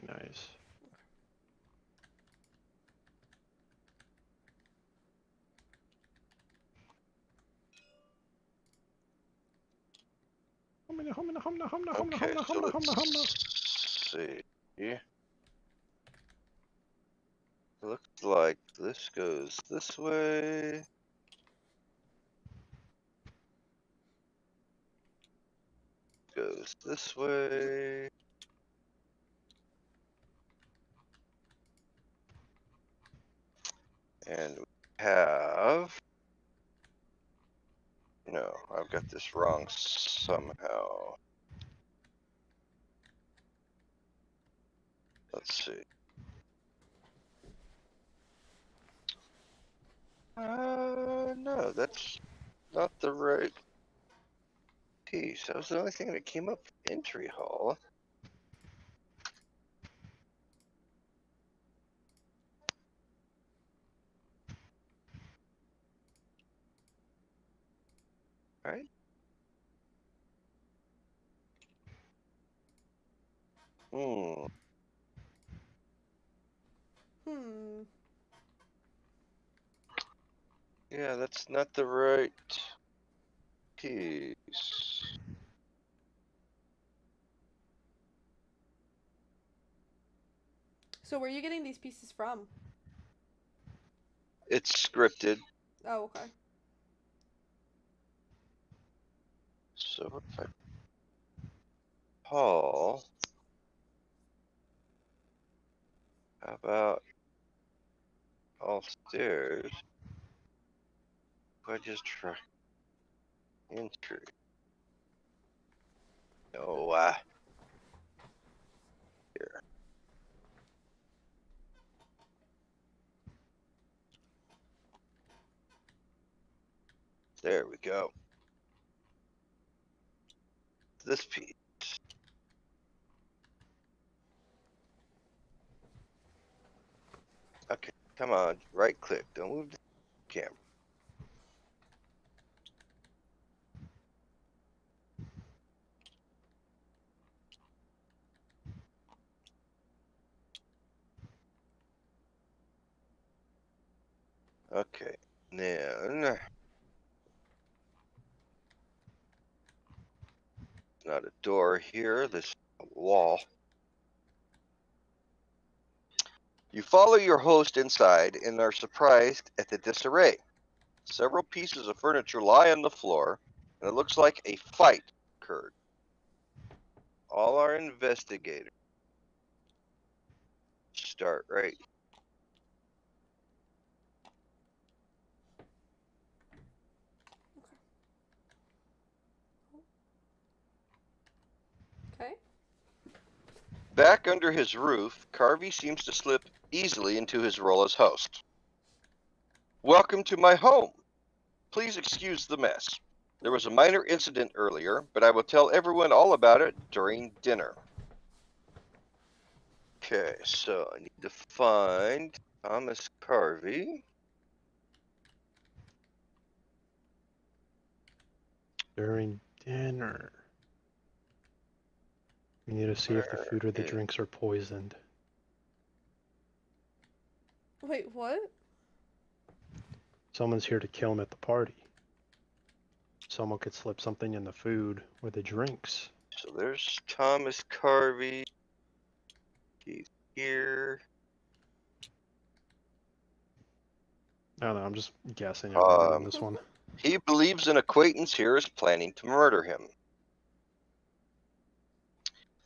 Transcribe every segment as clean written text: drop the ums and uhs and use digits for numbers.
Very nice. Okay, so let's see. Looks like this goes this way. Goes this way. And we have... No, I've got this wrong somehow. Let's see. No, that's not the right piece. That was the only thing that came up entry hall. Right? Hmm. Yeah, that's not the right piece. So where are you getting these pieces from? It's scripted. Oh, okay. So if I Paul, how about all stairs? If I just try entry. No, here. There we go. This piece. Okay, come on, right click. Don't move the camera. Okay, then not a door here. This is a wall. You follow your host inside and are surprised at the disarray. Several pieces of furniture lie on the floor, and it looks like a fight occurred. All our investigators start right. Okay. Back under his roof, Carvey seems to slip easily into his role as host. Welcome to my home. Please excuse the mess. There was a minor incident earlier, but I will tell everyone all about it during dinner. Okay, so I need to find Thomas Carvey. During dinner. We need to see if the food or the drinks are poisoned. Wait, what? Someone's here to kill him at the party. Someone could slip something in the food or the drinks. So there's Thomas Carvey. He's here. I don't know, I'm just guessing everything on this one. He believes an acquaintance here is planning to murder him.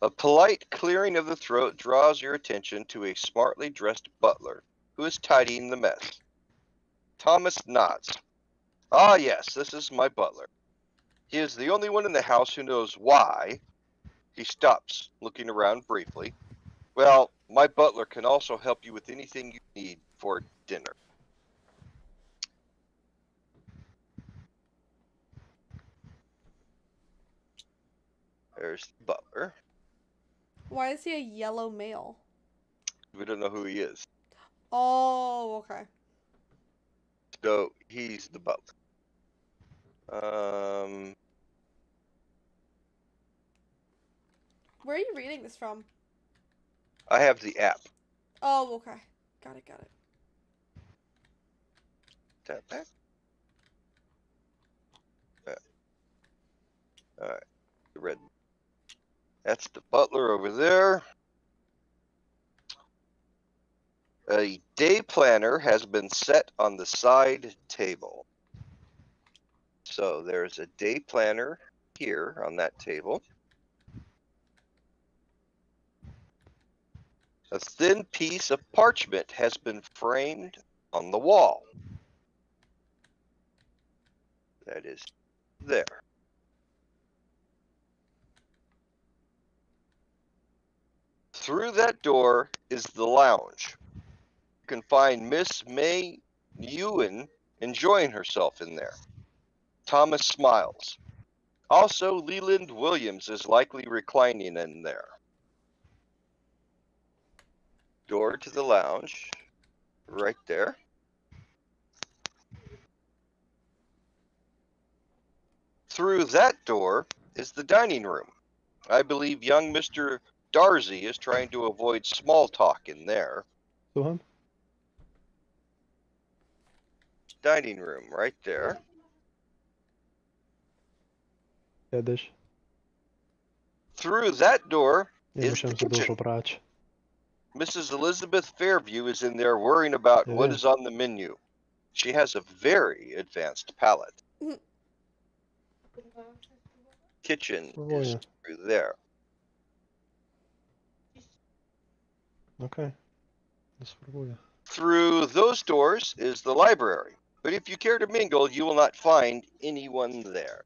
A polite clearing of the throat draws your attention to a smartly dressed butler who is tidying the mess. Thomas nods. Ah, yes, this is my butler. He is the only one in the house who knows why. He stops, looking around briefly. Well, my butler can also help you with anything you need for dinner. There's the butler. Why is he a yellow male? We don't know who he is. Oh, okay. So he's the butler. Where are you reading this from? I have the app. Oh, okay. Got it. Tap back. Alright. The red. That's the butler over there. A day planner has been set on the side table. So there's a day planner here on that table. A thin piece of parchment has been framed on the wall. That is there. Through that door is the lounge. You can find Miss May Ewan enjoying herself in there. Thomas smiles. Also, Leland Williams is likely reclining in there. Door to the lounge, right there. Through that door is the dining room. I believe young Mr. Darcy is trying to avoid small talk in there. Słucham? Dining room, right there. Kiedyś. Through that door Nie is the musiałem za dużo kitchen. brać. Mrs. Elizabeth Fairview is in there worrying about what Yeah. is on the menu. She has a very advanced palate. Kitchen is Spróbuję. through there. Okej. No spróbuję. Through those doors is the library. But if you care to mingle, you will not find anyone there.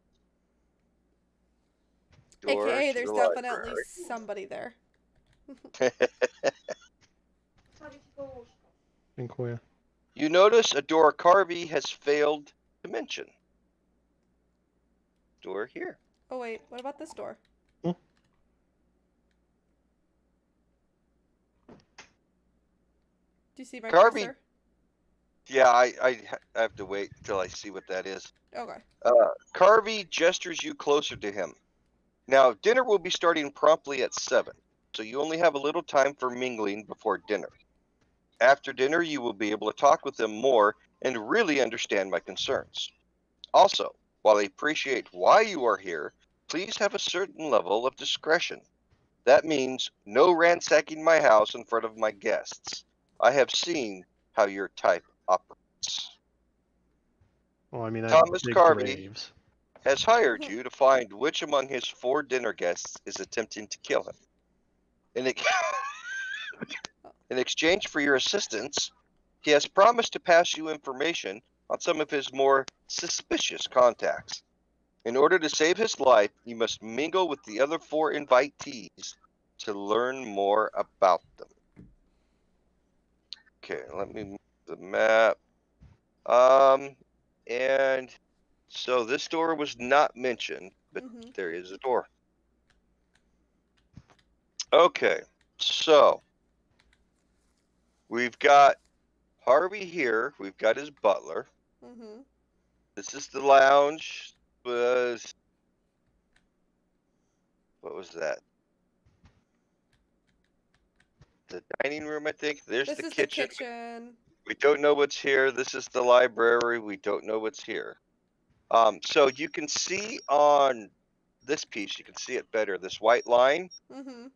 Door AKA, to there's the definitely library. somebody there. Dziękuję. You notice a door Carvey has failed to mention. Door here. Oh wait, what about this door? Hmm? Do you see my Carvey- cursor? Yeah, I have to wait until I see what that is. Okay. Carvey gestures you closer to him. Now, dinner will be starting promptly at 7, so you only have a little time for mingling before dinner. After dinner, you will be able to talk with them more and really understand my concerns. Also, while I appreciate why you are here, please have a certain level of discretion. That means no ransacking my house in front of my guests. I have seen how your type operates. Well, I mean, I Thomas dig Carvey. graves. Has hired you to find which among his 4 dinner guests is attempting to kill him. In exchange for your assistance, he has promised to pass you information on some of his more suspicious contacts. In order to save his life, you must mingle with the other 4 invitees to learn more about them. Okay, let me move the map. And so this door was not mentioned, but Mhm. there is a door. Okay, so we've got Harvey here. We've got his butler. Mhm. This is the lounge. What was that? The dining room, I think. There's This the is kitchen. the kitchen. We don't know what's here. This is the library. We don't know what's here. So you can see on this piece, you can see it better. This white line, Mhm.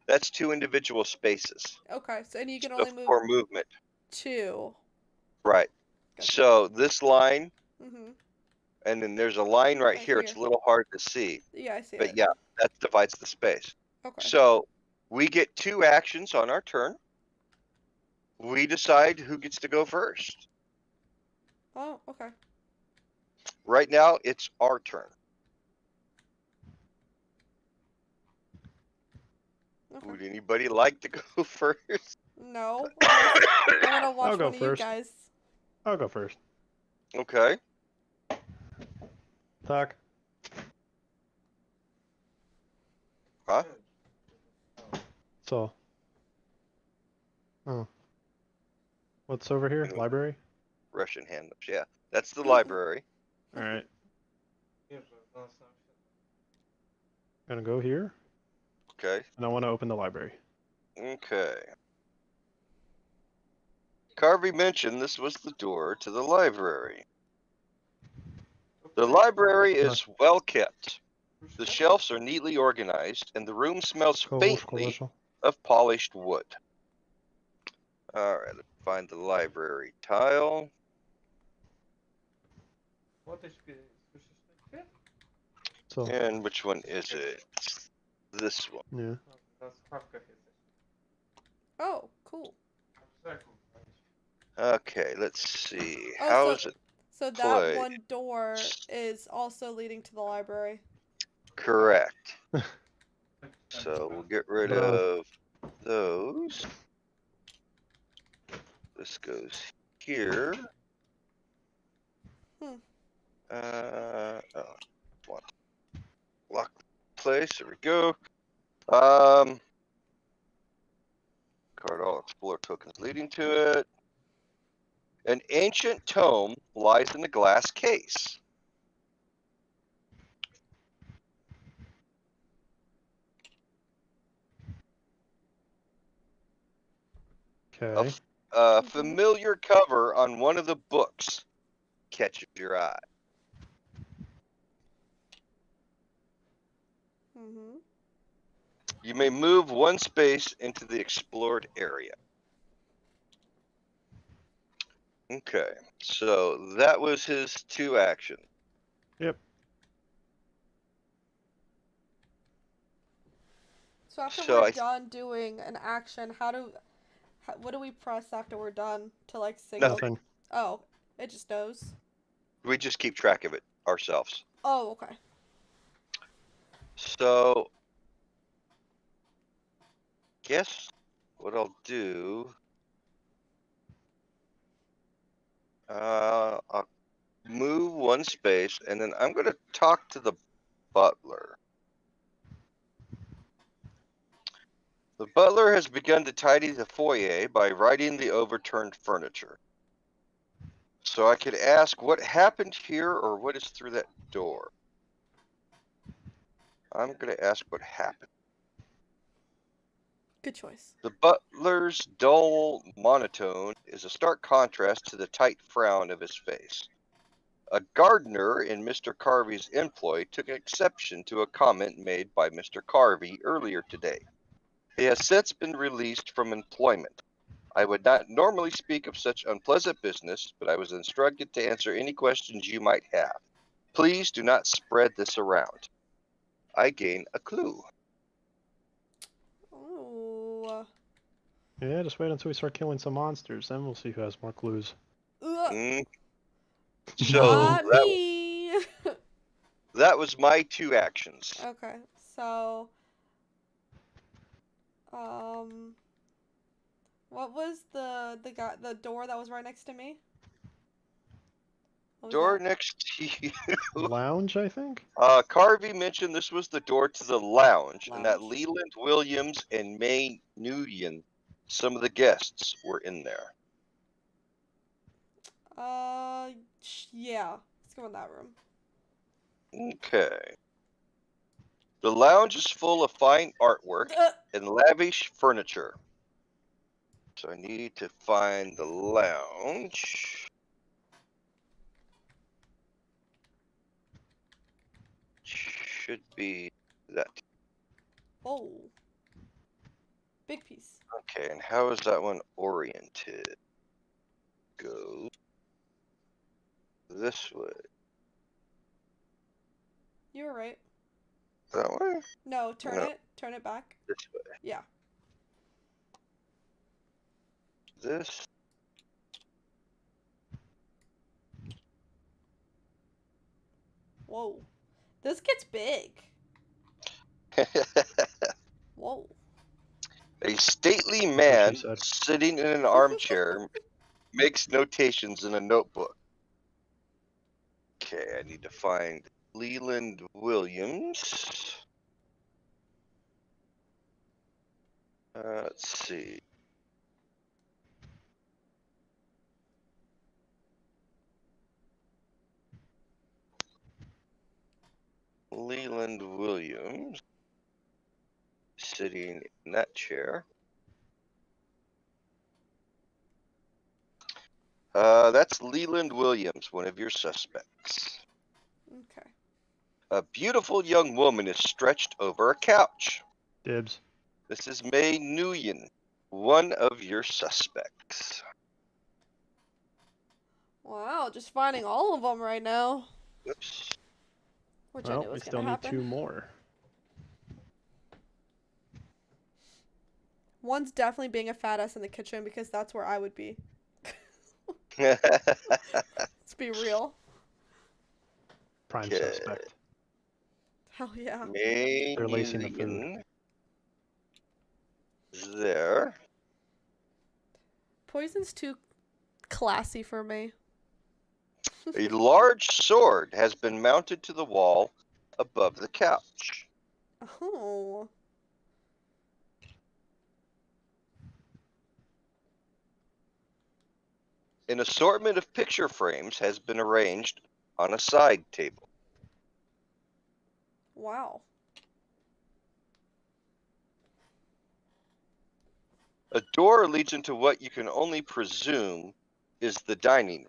that's 2 individual spaces. Okay, so and you can So only move for movement. 2. Right. Gotcha. So this line, Mhm. and then there's a line right Right here. It's a here. little hard to see, Yeah, I see but it. yeah, that divides the space. Okay. So we get 2 actions on our turn. We decide who gets to go first. Oh, okay. Right now, it's our turn. Okay. Would anybody like to go first? No. I want to watch go one of you first. guys. I'll go first. Okay. Tak. Huh? So. Oh. What's over here? Library? Russian hand-ups. Yeah, that's the library. Alright. Gonna go here. Okay. And I want to open the library. Okay. Carvey mentioned this was the door to the library. The library is well kept. The shelves are neatly organized, and the room smells faintly of polished wood. Alright, let's find the library tile. So, And which one is it? This one. yeah. Oh, cool. Okay, let's see. Oh, How so is it so that played? one door is also leading to the library. Correct. So we'll get rid of those. This goes here. Hmm. Oh, want to lock the place. There we go. Card all Explorer tokens leading to it. An ancient tome lies in a glass case. Okay. A familiar cover on one of the books catches your eye. Mm-hmm. You may move one space into the explored area. Okay, so that was his 2 actions. Yep. So after So we're done doing an action, what do we press after we're done to like signal? Nothing. Oh, it just knows. We just keep track of it ourselves. Oh, okay. So, guess what I'll do, I'll move one space, and then I'm going to talk to the butler. The butler has begun to tidy the foyer by righting the overturned furniture. So I could ask what happened here or what is through that door. I'm going to ask what happened. Good choice. The butler's dull monotone is a stark contrast to the tight frown of his face. A gardener in Mr. Carvey's employ took exception to a comment made by Mr. Carvey earlier today. He has since been released from employment. I would not normally speak of such unpleasant business, but I was instructed to answer any questions you might have. Please do not spread this around. I gain a clue. Ooh. Yeah, just wait until we start killing some monsters, then we'll see who has more clues. So Not me. that was my 2 actions. Okay, so what was the door that was right next to me? What was Door that? next to you. Lounge, I think? Carvey mentioned this was the door to the lounge, and that Lounge. Leland Williams and May Nguyen, some of the guests, were in there. Yeah. Let's go in that room. Okay. The lounge is full of fine artwork and lavish furniture. So I need to find the lounge. Should be that. Oh. Big piece. Okay, and how is that one oriented? Go this way. You were right. That way? No, turn No. it. Turn it back. This way. Yeah. This. Whoa. This gets big. Whoa. A stately what man she said. sitting in an armchair makes notations in a notebook. Okay, I need to find Leland Williams. Let's see. Leland Williams sitting in that chair. That's Leland Williams, one of your suspects. Okay. A beautiful young woman is stretched over a couch. Dibs. This is May Nguyen, one of your suspects. Wow, just finding all of them right now. Oops. Which I Well, knew we was still gonna need happen. 2 more. One's definitely being a fat ass in the kitchen because that's where I would be. Okay. Let's be real. Prime suspect. Hell yeah. May They're lacing the food. Nguyen is there. Poison's too classy for me. A large sword has been mounted to the wall above the couch. Oh. An assortment of picture frames has been arranged on a side table. Wow. A door leads into what you can only presume is the dining room.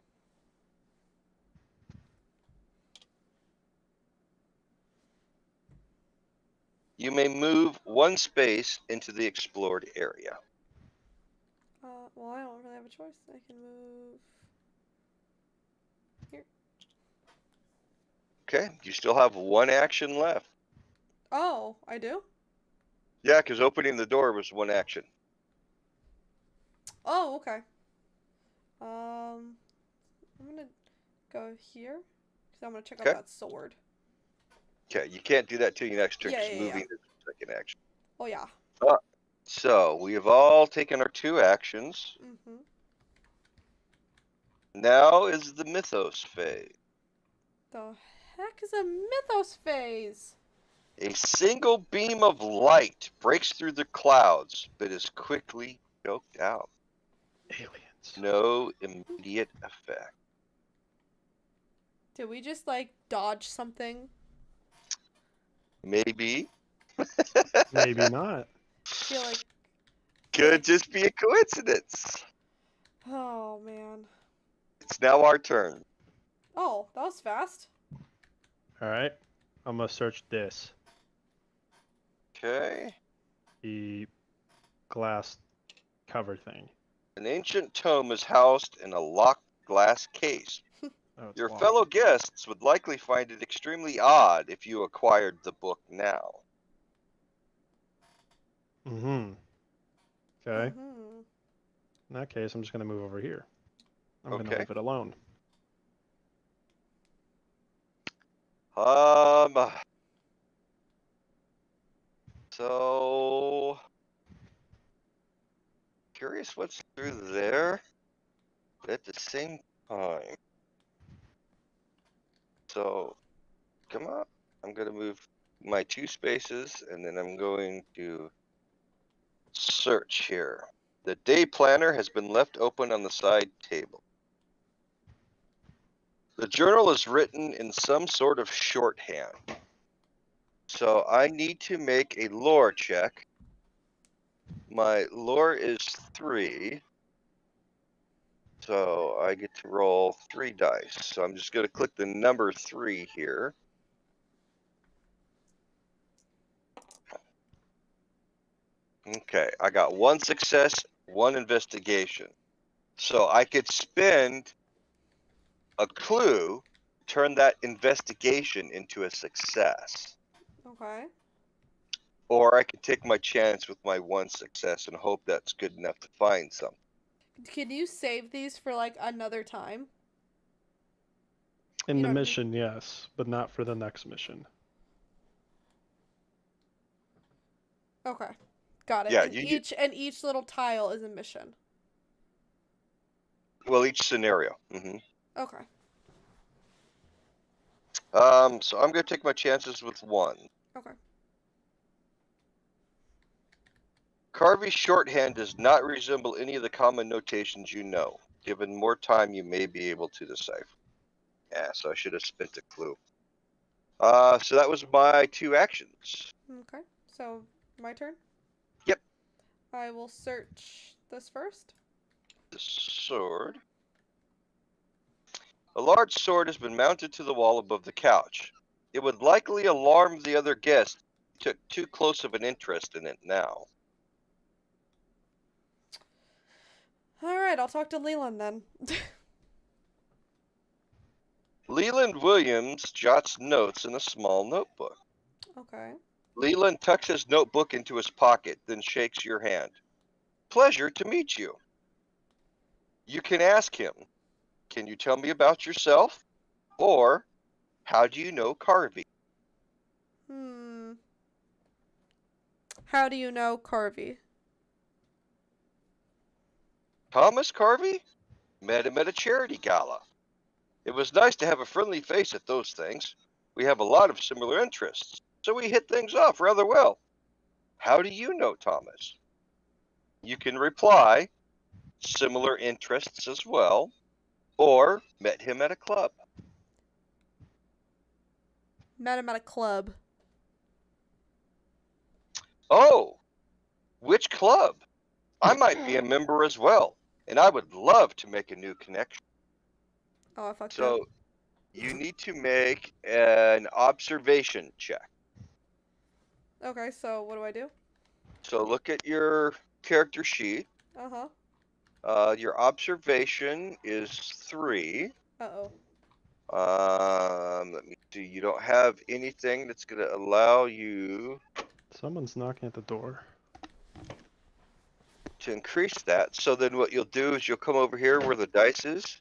You may move one space into the explored area. Well, I don't really have a choice. I can move here. Okay, you still have one action left. Oh, I do? Yeah, because opening the door was one action. Oh, okay. I'm gonna go here because I'm gonna check out Okay. that sword. Okay, you can't do that till your next turn Yeah, because yeah, moving yeah. is the second action. Oh yeah. So we have all taken our 2 actions. Mhm. Now is the Mythos Phase. The heck is a Mythos Phase? A single beam of light breaks through the clouds, but is quickly choked out. Aliens. No immediate effect. Did we just like dodge something? Maybe. Maybe not. I feel like. Could just be a coincidence. Oh man. It's now our turn. Oh, that was fast. Alright. I'm gonna search this. Okay. The glass cover thing. An ancient tome is housed in a locked glass case. Oh, it's Your locked. fellow guests would likely find it extremely odd if you acquired the book now. Mm-hmm. Okay. Mhm. In that case, I'm just gonna move over here. I'm gonna Okay. leave it alone. So curious what's through there, but at the same time. So come on, I'm gonna move my 2 spaces and then I'm going to search here. The day planner has been left open on the side table. The journal is written in some sort of shorthand. So I need to make a lore check. My lore is 3. So I get to roll 3 dice. So I'm just going to click the number 3 here. Okay, I got 1 success, 1 investigation. So I could spend a clue, turn that investigation into a success. Okay. Or I could take my chance with my 1 success and hope that's good enough to find something. Can you save these for like another time? In You the know what I mean? mission, yes, but not for the next mission. Okay. Got it. Yeah, And each little tile is a mission. well, each scenario. Okay. So I'm going to take my chances with 1. Okay. Carvey's shorthand does not resemble any of the common notations you know. Given more time, you may be able to decipher. Yeah, so I should have spent a clue. So that was my 2 actions. Okay. So my turn? Yep. I will search this first. The sword. A large sword has been mounted to the wall above the couch. It would likely alarm the other guests if you took too close of an interest in it now. Alright, I'll talk to Leland then. Leland Williams jots notes in a small notebook. Okay. Leland tucks his notebook into his pocket, then shakes your hand. Pleasure to meet you. You can ask him, can you tell me about yourself? Or, how do you know Carvey? How do you know Carvey? Thomas Carvey? Met him at a charity gala. It was nice to have a friendly face at those things. We have a lot of similar interests, so we hit things off rather well. How do you know Thomas? You can reply, similar interests as well, or met him at a club. Met him at a club. Oh, which club? I might be a member as well, and I would love to make a new connection. Oh, I fucked up. So, you need to make an observation check. Okay, so what do I do? So look at your character sheet. Uh-huh. Your observation is 3. Uh-oh. Let me see. You don't have anything that's going to allow you Someone's knocking at the door. to increase that. So then what you'll do is you'll come over here where the dice is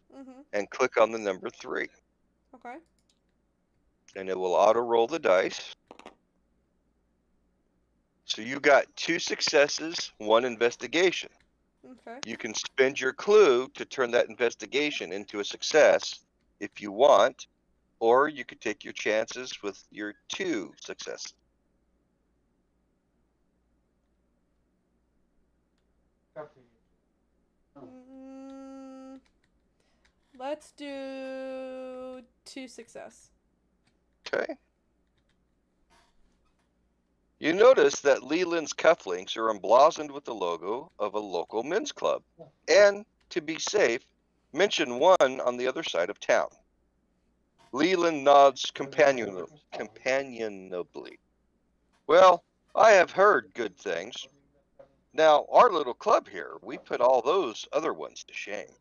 and click on the number 3. Okay. And it will auto roll the dice. So you got 2 successes, 1 investigation. Okay. You can spend your clue to turn that investigation into a success if you want, or you could take your chances with your 2 successes. Let's do 2 success. Okay. You notice that Leland's cufflinks are emblazoned with the logo of a local men's club. And, to be safe, mention one on the other side of town. Leland nods companionably. Well, I have heard good things. Now, our little club here, we put all those other ones to shame.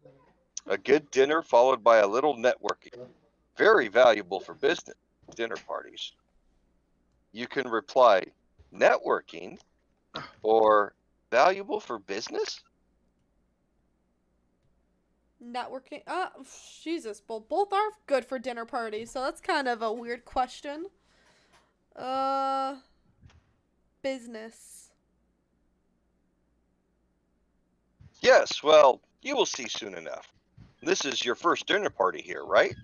A good dinner followed by a little networking. Very valuable for business dinner parties. You can reply, networking, or valuable for business? Networking. Jesus. Well, both are good for dinner parties, so that's kind of a weird question. Business. Yes, well, you will see soon enough. This is your first dinner party here, right?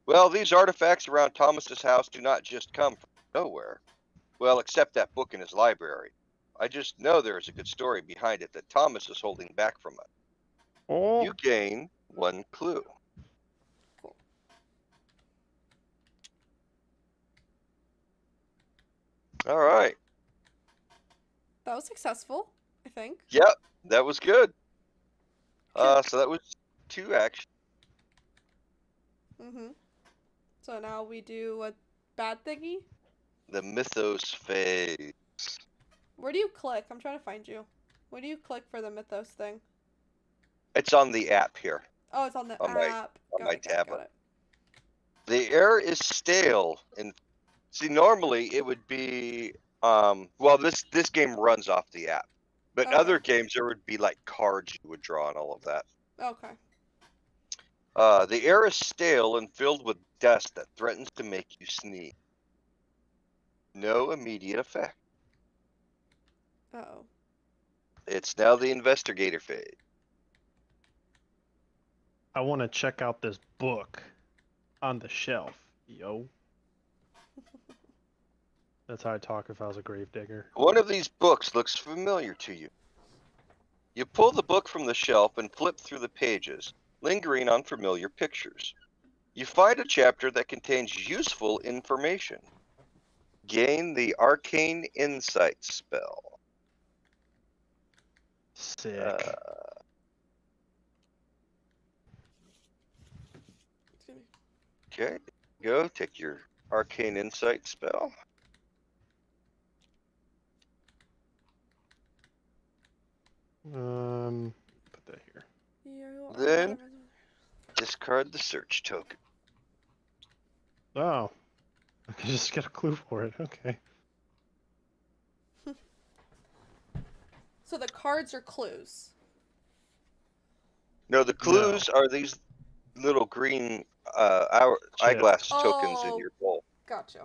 Well, these artifacts around Thomas's house do not just come from nowhere. Well, except that book in his library. I just know there is a good story behind it that Thomas is holding back from us. Oh, You gain 1 clue. Cool. All right. That was successful, I think. Yep, that was good. So that was 2 actions. So now we do a bad thingy? The Mythos Phase. Where do you click? I'm trying to find you. Where do you click for the Mythos thing? It's on the app here. Oh, it's on the On app. my tablet. Got it. The air is stale. And see, normally it would be well, this game runs off the app. But in Okay. other games there would be like cards you would draw and all of that. Okay. The air is stale and filled with dust that threatens to make you sneeze. No immediate effect. Uh-oh. It's now the Investigator Phase. I want to check out this book on the shelf, yo. That's how I talk if I was a gravedigger. One of these books looks familiar to you. You pull the book from the shelf and flip through the pages, lingering on familiar pictures. You find a chapter that contains useful information. Gain the Arcane Insight spell. Sick. Okay, go. Take your arcane insight spell. Put that here. Then discard the search token. Oh, I can just get a clue for it. Okay. So the cards are clues. No, the clues are these little green eyeglass tokens in your bowl. Gotcha.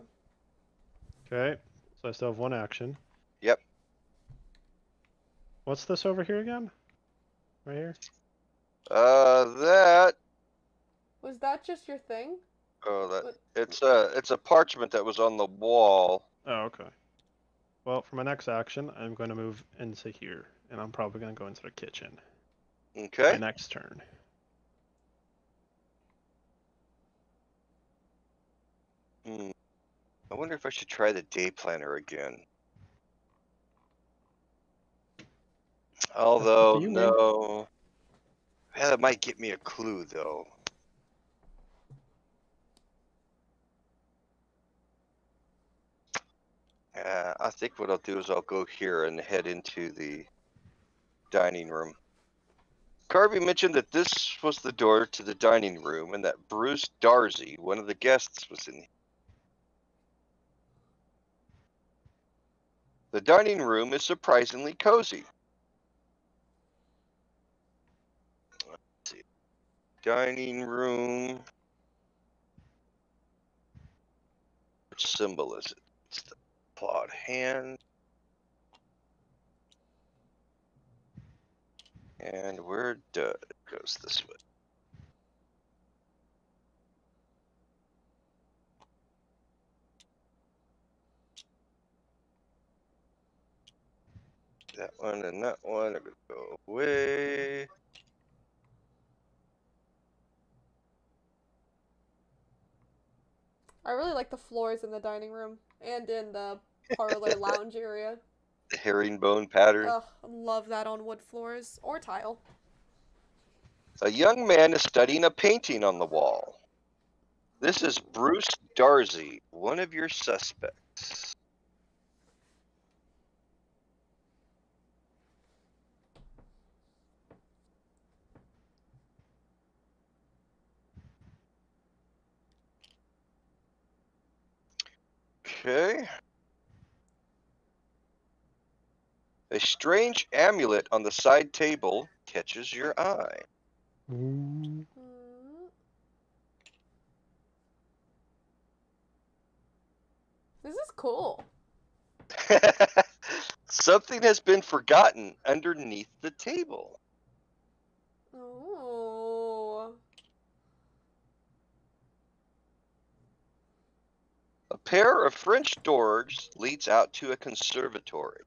Okay, so I still have one action. Yep. What's this over here again? Right here? That. Was that just your thing? Oh, that. What? It's a parchment that was on the wall. Oh, okay. Well, for my next action, I'm going to move into here, and I'm probably going to go into the kitchen. Okay. My next turn. I wonder if I should try the day planner again. Although, no. Yeah, that might get me a clue, though. I think what I'll do is I'll go here and head into the dining room. Carvey mentioned that this was the door to the dining room and that Bruce Darcy, one of the guests, was in here. The dining room is surprisingly cozy. Let's see. Dining room. Which symbol is it? It's the clawed hand. And where does it goes this way? That one and that one are going to go away. I really like the floors in the dining room and in the parlor lounge area. The herringbone pattern. Ugh, I love that on wood floors or tile. A young man is studying a painting on the wall. This is Bruce Darcy, one of your suspects. Okay. A strange amulet on the side table catches your eye. Ooh. This is cool. Something has been forgotten underneath the table. Oh. A pair of French doors leads out to a conservatory.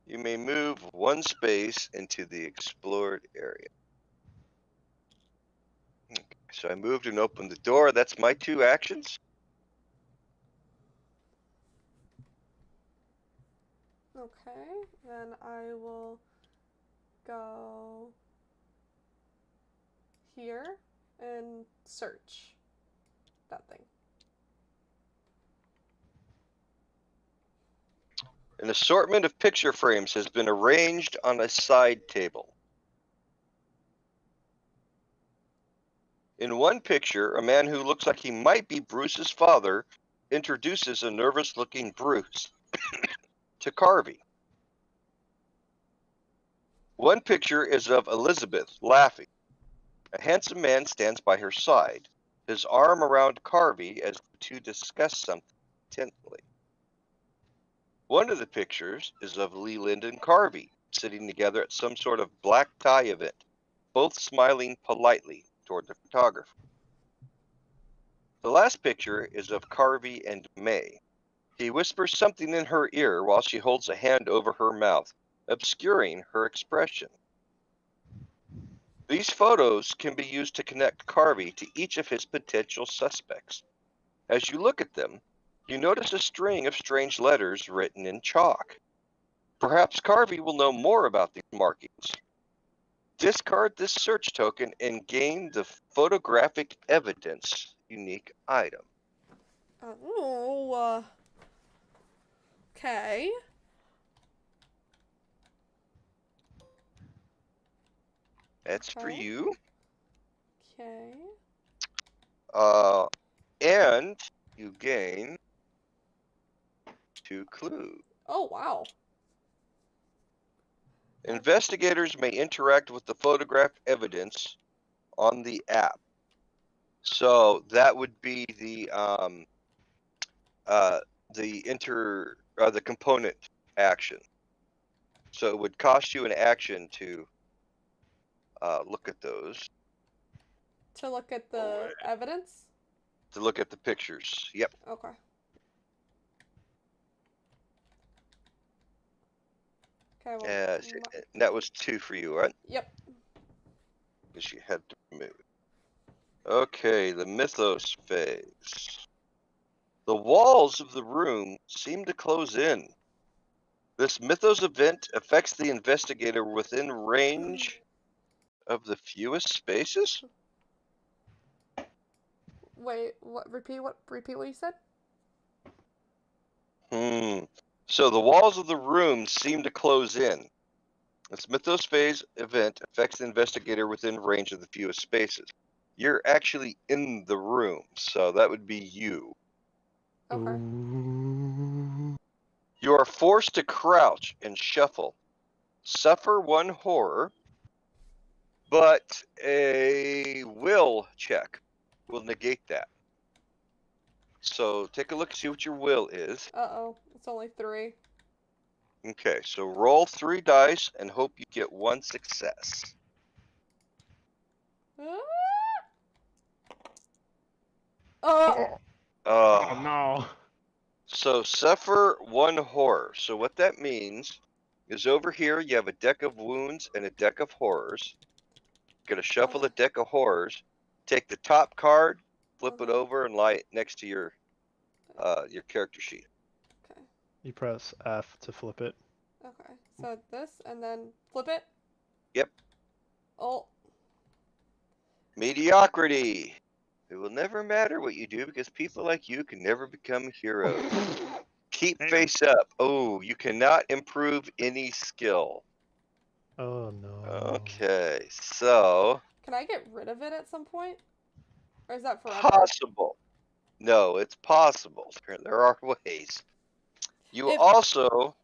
You may move one space into the explored area. Okay, so I moved and opened the door. That's my 2 actions. Okay, then I will go here and search that thing. An assortment of picture frames has been arranged on a side table. In one picture, a man who looks like he might be Bruce's father introduces a nervous-looking Bruce to Carvey. One picture is of Elizabeth laughing. A handsome man stands by her side, his arm around Carvey as the two discuss something intently. One of the pictures is of Leland and Carvey sitting together at some sort of black tie event, both smiling politely toward the photographer. The last picture is of Carvey and May. He whispers something in her ear while she holds a hand over her mouth, obscuring her expression. These photos can be used to connect Carvey to each of his potential suspects. As you look at them, you notice a string of strange letters written in chalk. Perhaps Carvey will know more about these markings. Discard this search token and gain the photographic evidence unique item. Oh, okay. That's for Okay. you. Okay. And you gain 2 clues. Oh, wow. Investigators may interact with the photograph evidence on the app. So that would be the component action. So it would cost you an action to look at those. To look at the evidence? To look at the pictures. Yep. Okay. Okay, well, And that was 2 for you, right? Yep. Because you had to move. Okay, the Mythos Phase. The walls of the room seem to close in. This Mythos event affects the investigator within range of the fewest spaces? Wait, what? Repeat what you said? So the walls of the room seem to close in. This Mythos Phase event affects the investigator within range of the fewest spaces. You're actually in the room, so that would be you. Okay. Ooh. You are forced to crouch and shuffle. Suffer 1 horror, but a will check will negate that. So take a look, see what your will is. Uh-oh. It's only 3. Okay, so roll 3 dice and hope you get 1 success. Oh! Oh no. So suffer 1 horror. So what that means is over here you have a deck of wounds and a deck of horrors. You're going to shuffle the deck of horrors. Take the top card, flip it over, and lie it next to your character sheet. Okay. You press F to flip it. Okay. So this, and then flip it? Yep. Oh. Mediocrity. It will never matter what you do because people like you can never become heroes. Keep Damn. face up. Oh, you cannot improve any skill. Oh no. Okay, so Can I get rid of it at some point? Or is that forever? possible. No, it's possible. There are ways. You also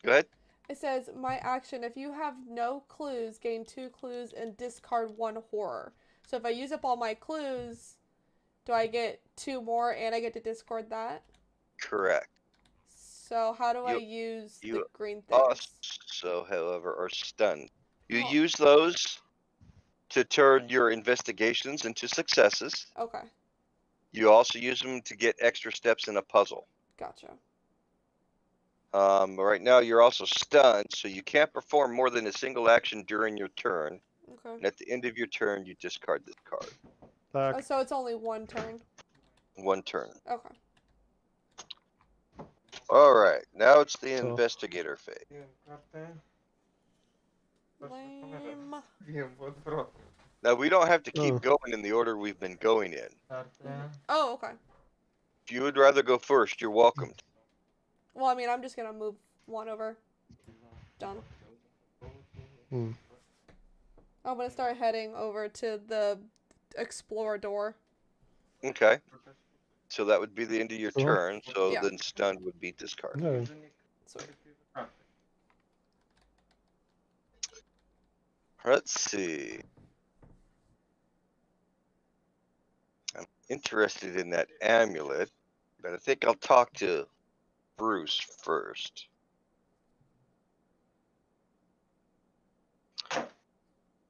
go ahead. It says, my action, if you have no clues, gain 2 clues and discard 1 horror. So if I use up all my clues, do I get 2 more and I get to discard that? Correct. So how do I use the green You things? also, however, are stunned. You use those to turn your investigations into successes. Okay. You also use them to get extra steps in a puzzle. Gotcha. Right now you're also stunned, so you can't perform more than a single action during your turn. Okay. And at the end of your turn, you discard this card. Oh, so it's only 1 turn. 1 turn. Okay. All right, now it's the Investigator Phase. Lame. Now we don't have to keep going in the order we've been going in. Oh, okay. If you would rather go first, you're welcome. Well, I mean, I'm just gonna move 1 over. Done. I'm gonna start heading over to the Explorer door. Okay. So that would be the end of your turn, so then stunned would be discarded. No. Sweet. Let's see. I'm interested in that amulet, but I think I'll talk to Bruce first.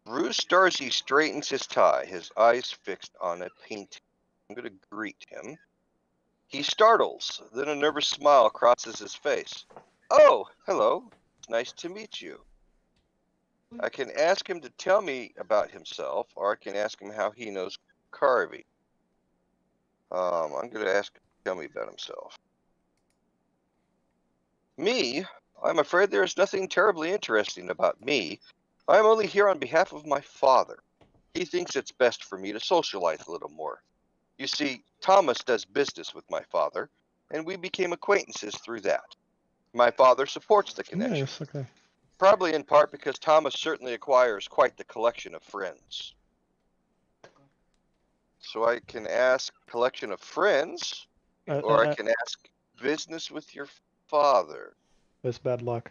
Bruce Darcy straightens his tie, his eyes fixed on a painting. I'm going to greet him. He startles, then a nervous smile crosses his face. Oh, hello. It's nice to meet you. I can ask him to tell me about himself, or I can ask him how he knows Carvey. I'm going to ask him to tell me about himself. Me? I'm afraid there is nothing terribly interesting about me. I am only here on behalf of my father. He thinks it's best for me to socialize a little more. You see, Thomas does business with my father, and we became acquaintances through that. My father supports the Nie, connection, jest okej. probably in part because Thomas certainly acquires quite the collection of friends. So I can ask collection of friends, or I can ask business with your father. To jest bad luck.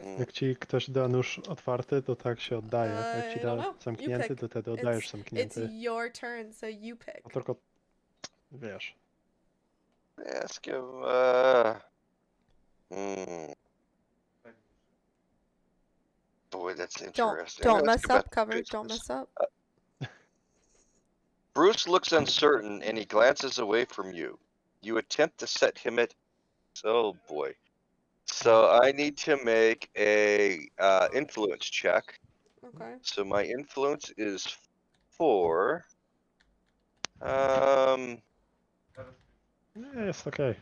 Mm, Jak ci ktoś da nóż otwarty, to tak się oddaje. Jak ci I da don't know. You zamknięty, pick. to wtedy oddajesz It's zamknięty. your turn, so you pick. No tylko, wiesz. ask him, Boy, that's interesting. I'm Don't gonna ask mess about up, cover. business. Don't mess up. Bruce looks uncertain and he glances away from you. You attempt to set him at. Oh boy. So I need to make a influence check. Okay. So my influence is 4. Nie, jest okej.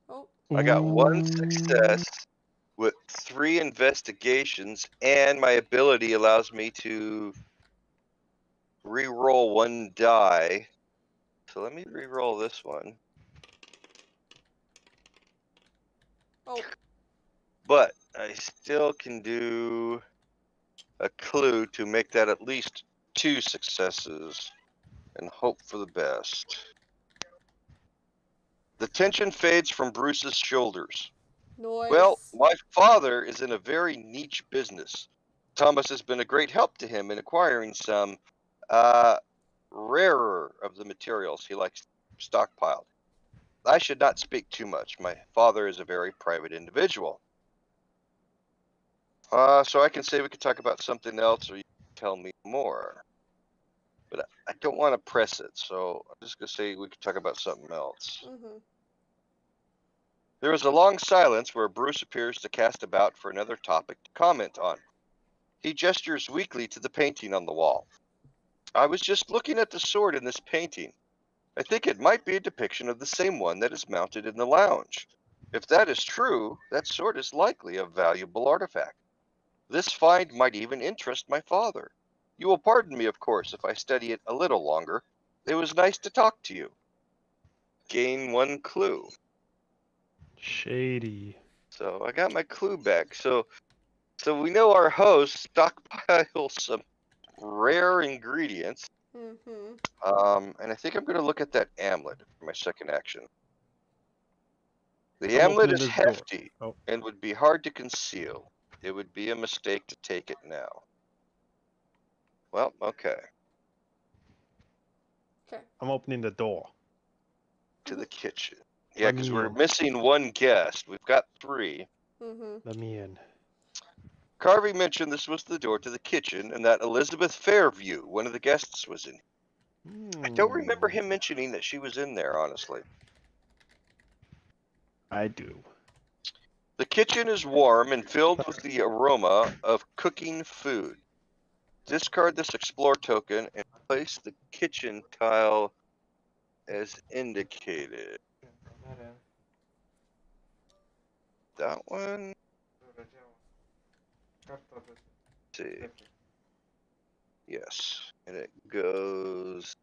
Oh, I got 1 success with 3 investigations, and my ability allows me to re-roll 1 die. So let me re-roll this one. oh, But I still can do a clue to make that at least 2 successes and hope for the best. The tension fades from Bruce's shoulders. noise. Well, my father is in a very niche business. Thomas has been a great help to him in acquiring some rarer of the materials he likes stockpiled. I should not speak too much. My father is a very private individual. So I can say we could talk about something else, or you can tell me more. But I don't want to press it, so I'm just going to say we could talk about something else. Mm-hmm. There is a long silence where Bruce appears to cast about for another topic to comment on. He gestures weakly to the painting on the wall. I was just looking at the sword in this painting. I think it might be a depiction of the same one that is mounted in the lounge. If that is true, that sword is likely a valuable artifact. This find might even interest my father. You will pardon me, of course, if I study it a little longer. It was nice to talk to you. Gain 1 clue. Shady. So I got my clue back. So we know our host stockpiles some rare ingredients. Mm-hmm. And I think I'm going to look at that amulet for my second action. The I'm amulet opening is this door. hefty Oh. and would be hard to conceal. It would be a mistake to take it now. Well, okay. Okay. I'm opening the door. To the kitchen. Yeah, because we're in. missing 1 guest. We've got 3. Mm-hmm. Let me in. Carvey mentioned this was the door to the kitchen and that Elizabeth Fairview, one of the guests, was in. I don't remember him mentioning that she was in there, honestly. I do. The kitchen is warm and filled with the aroma of cooking food. Discard this explore token and place the kitchen tile as indicated. That one? Let's see. Yes. And it goes.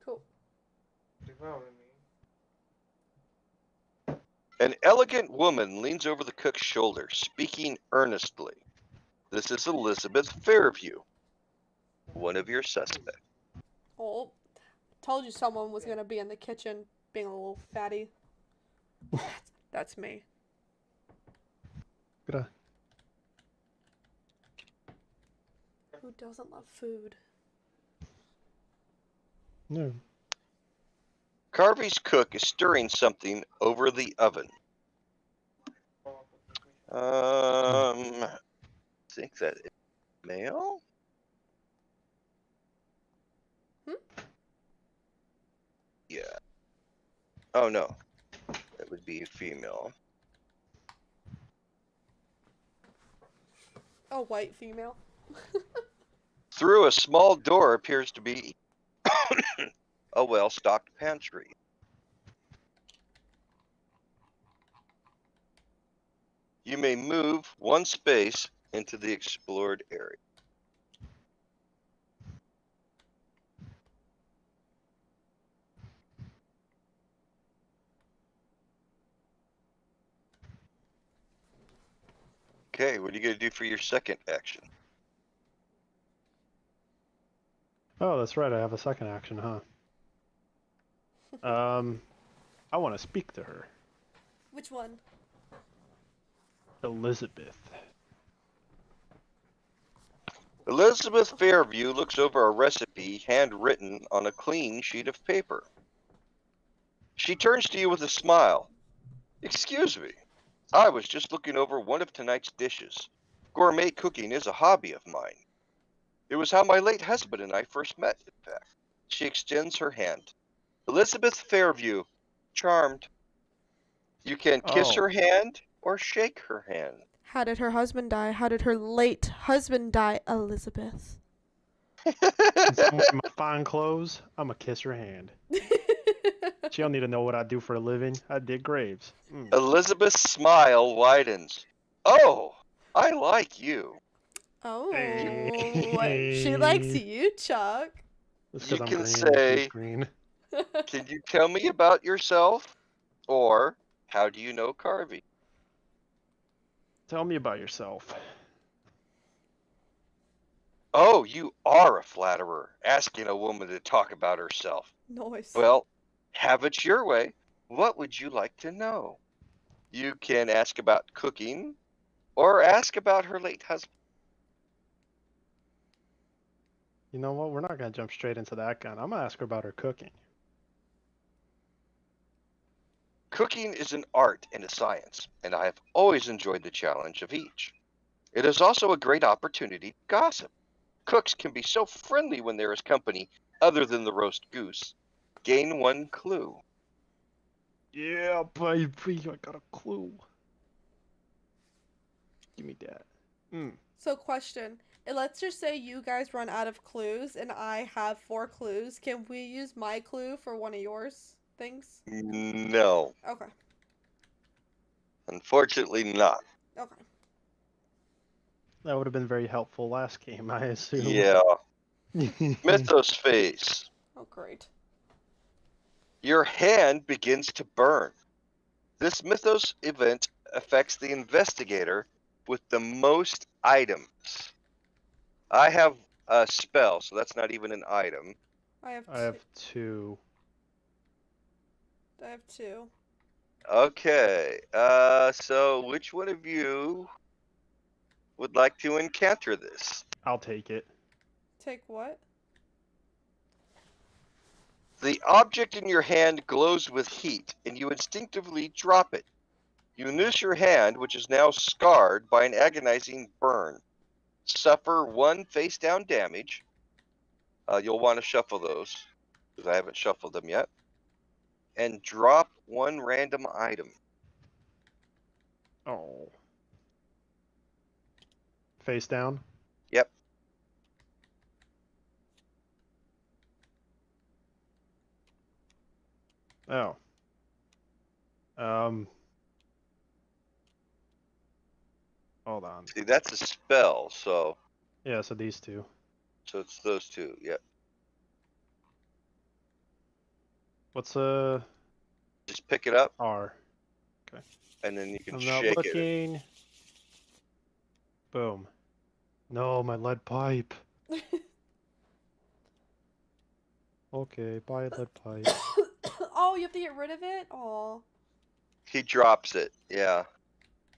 Cool. An elegant woman leans over the cook's shoulder, speaking earnestly. This is Elizabeth Fairview, one of your suspects. Oh, told you someone was gonna be in the kitchen being a little fatty. That's me. Gra. Who doesn't love food? No. Carvey's cook is stirring something over the oven. I think that is male? Yeah. Oh no. That would be a female. A white female. Through a small door appears to be a well-stocked pantry. You may move one space into the explored area. Okay, what are you going to do for your second action? Oh, that's right. I have a second action, huh? I want to speak to her. Which one? Elizabeth. Elizabeth Fairview looks over a recipe handwritten on a clean sheet of paper. She turns to you with a smile. Excuse me, I was just looking over one of tonight's dishes. Gourmet cooking is a hobby of mine. It was how my late husband and I first met, in fact. She extends her hand. Elizabeth Fairview, charmed. You can kiss Oh. her hand or shake her hand. How did her husband die? How did her late husband die, Elizabeth? Since I'm wearing my fine clothes, I'm going to kiss her hand. She don't need to know what I do for a living. I dig graves. Elizabeth's smile widens. Oh, I like you. Oh, Hey. she likes you, Chuck. It's You because I'm can green. say- She's green. Can you tell me about yourself? Or, how do you know Carvey? Tell me about yourself. Oh, you are a flatterer, asking a woman to talk about herself. Nice. Well, have it your way. What would you like to know? You can ask about cooking, or ask about her late husband. You know what? We're not going to jump straight into that gun. I'm going to ask her about her cooking. Cooking is an art and a science, and I have always enjoyed the challenge of each. It is also a great opportunity to gossip. Cooks can be so friendly when there is company other than the roast goose. Gain one clue. Yeah, baby. I got a clue. Give me that. So, question. Let's just say you guys run out of clues and I have 4 clues. Can we use my clue for one of yours things? No, Okay. unfortunately not. Okay. That would have been very helpful last game, I assume. Yeah. Mythos Phase. Oh, great. Your hand begins to burn. This Mythos event affects the investigator with the most items. I have a spell, so that's not even an item. I have I have 2. I have 2. Okay, so which one of you would like to encounter this? I'll take it. Take what? The object in your hand glows with heat, and you instinctively drop it. You notice your hand, which is now scarred by an agonizing burn. Suffer 1 face-down damage. You'll want to shuffle those, because I haven't shuffled them yet. And drop 1 random item. Oh. Face down? Yep. Oh. Hold on. See, that's a spell, so Yeah, so these 2. it's those 2. Yep. What's Just pick it up, R? and then you can I'm not shake it. looking. Boom. No, my lead pipe. Okay, buy a lead pipe. Oh, you have to get rid of it? Aw. He drops it, yeah.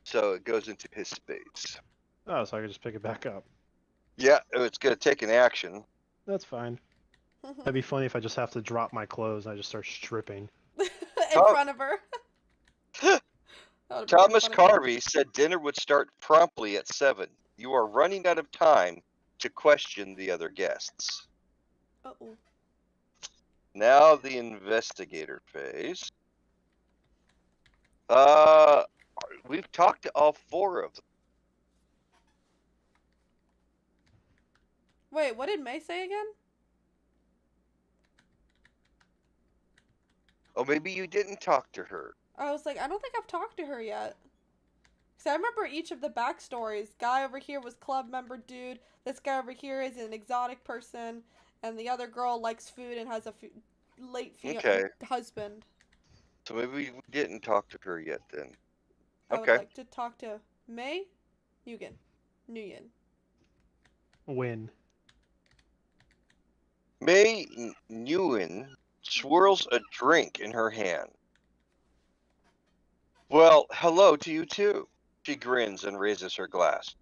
So it goes into his space. Oh, so I can just pick it back up. Yeah, it's going to take an action. That's fine. That'd be funny if I just have to drop my clothes and I just start stripping. In Tom- front of her. That would've been Thomas funny. Carvey said dinner would start promptly at 7. You are running out of time to question the other guests. Uh-oh. Now the investigator phase. We've talked to all 4 of them. Wait, what did May say again? Oh, maybe you didn't talk to her. I was like, I don't think I've talked to her yet. Because I remember each of the backstories. Guy over here was club member dude. This guy over here is an exotic person. And the other girl likes food and has a Okay. husband. So maybe we didn't talk to her yet then. I would Okay. like to talk to May Nguyen. Win. May Nguyen swirls a drink in her hand. Well, hello to you too. She grins and raises her glass.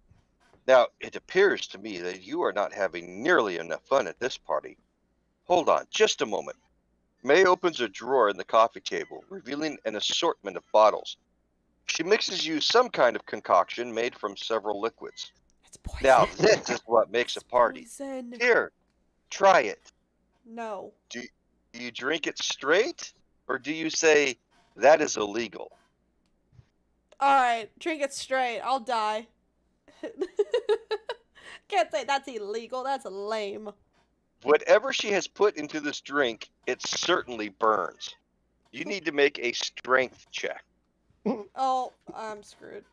Now, it appears to me that you are not having nearly enough fun at this party. Hold on, just a moment. May opens a drawer in the coffee table, revealing an assortment of bottles. She mixes you some kind of concoction made from several liquids. It's poison. Now, this is what makes a party. Poison. Here, try it. No. Do you drink it straight, or do you say, that is illegal? Alright, drink it straight. I'll die. Can't say that's illegal. That's lame. Whatever she has put into this drink, it certainly burns. You need to make a strength check. Oh, I'm screwed.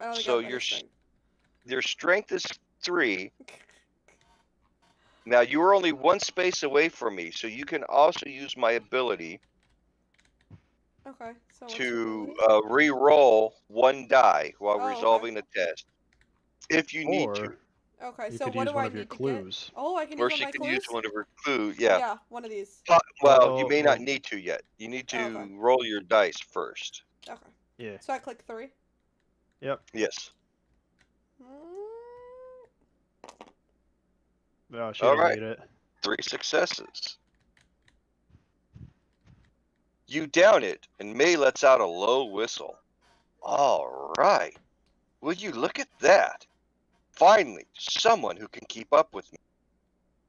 I don't think So I have any your strength is 3. Now, you are only one space away from me, so you can also use my ability Okay, so what's to your ability? re-roll 1 die while Oh, okay. resolving a test, if you need to. Okay, You so could what use do one I of your need to get? clues. Oh, I can Or use she one of can my use clues? one of her clues. Yeah. Yeah, one of these. Well, you may not well, need to yet. You need to Okay. roll your dice first. Okay. Yeah. So I click 3. Yep. Yes. Oh, she All didn't right. need it. 3 successes. You down it, and May lets out a low whistle. All right. Will you look at that? Finally, someone who can keep up with me.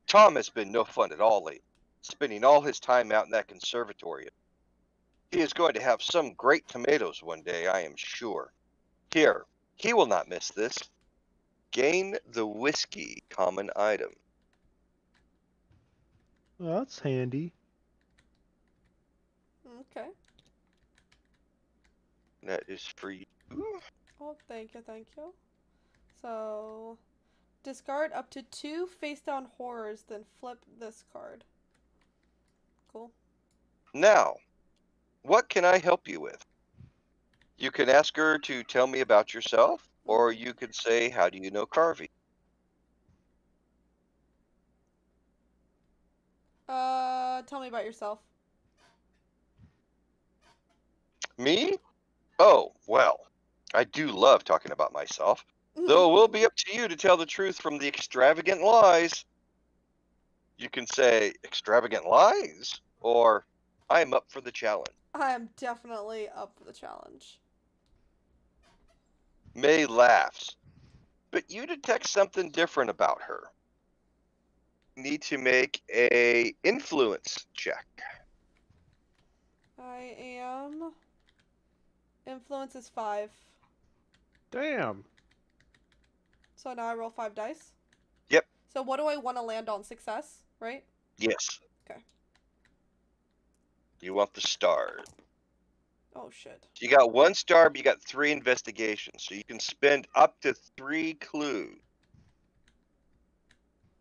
Tom has been no fun at all lately, spending all his time out in that conservatory. He is going to have some great tomatoes one day, I am sure. Here, he will not miss this. Gain the whiskey common item. Well, that's handy. Okay. That is for you. Oh, thank you, thank you. So, discard up to 2 face-down horrors, then flip this card. Cool. Now, what can I help you with? You can ask her to tell me about yourself, or you could say, how do you know Carvey? Tell me about yourself. Me? Oh, well, I do love talking about myself, though it will be up to you to tell the truth from the extravagant lies. You can say, extravagant lies, or I am up for the challenge. I am definitely up for the challenge. May laughs, but you detect something different about her. You need to make a influence check. I am... Influence is 5. Damn. So now I roll 5 dice? Yep. So what do I want to land on? Success, right? Yes. Okay. You want the star. Oh, shit. You got 1 star, but you got 3 investigations, so you can spend up to 3 clues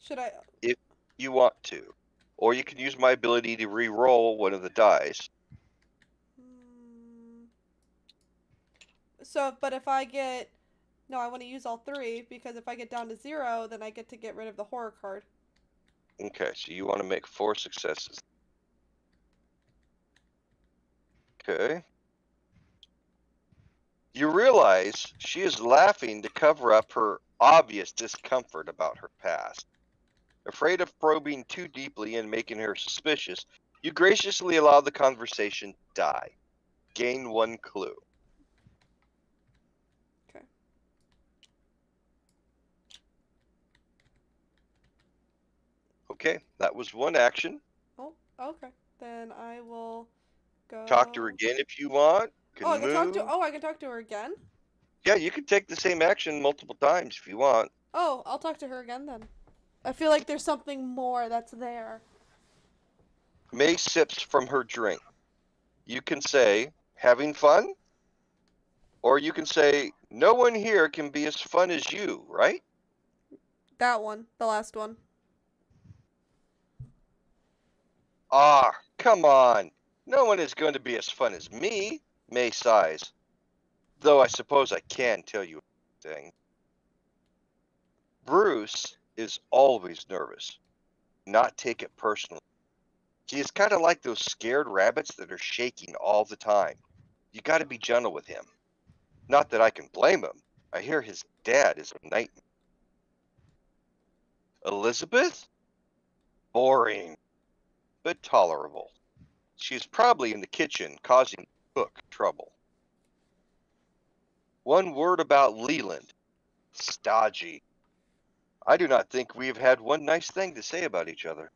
Should I... if you want to. Or you can use my ability to re-roll one of the dice. So, but if I get... No, I want to use all 3, because if I get down to 0, then I get to get rid of the horror card. Okay, so you want to make 4 successes. Okay. You realize she is laughing to cover up her obvious discomfort about her past. Afraid of probing too deeply and making her suspicious, you graciously allow the conversation to die. Gain 1 clue. Okay. Okay, that was 1 action. Oh, okay. Then I will go... Talk to her again if you want. Oh, I can talk to... move. Oh, I can talk to her again? Yeah, you can take the same action multiple times if you want. Oh, I'll talk to her again then. I feel like there's something more that's there. May sips from her drink. You can say, having fun? Or you can say, no one here can be as fun as you, right? That one. The last one. Ah, come on. No one is going to be as fun as me, May sighs. Though I suppose I can tell you a thing. Bruce is always nervous. Not take it personally. He is kind of like those scared rabbits that are shaking all the time. You got to be gentle with him. Not that I can blame him. I hear his dad is a nightmare. Elizabeth? Boring, but tolerable. She is probably in the kitchen causing the cook trouble. One word about Leland. Stodgy. I do not think we have had one nice thing to say about each other.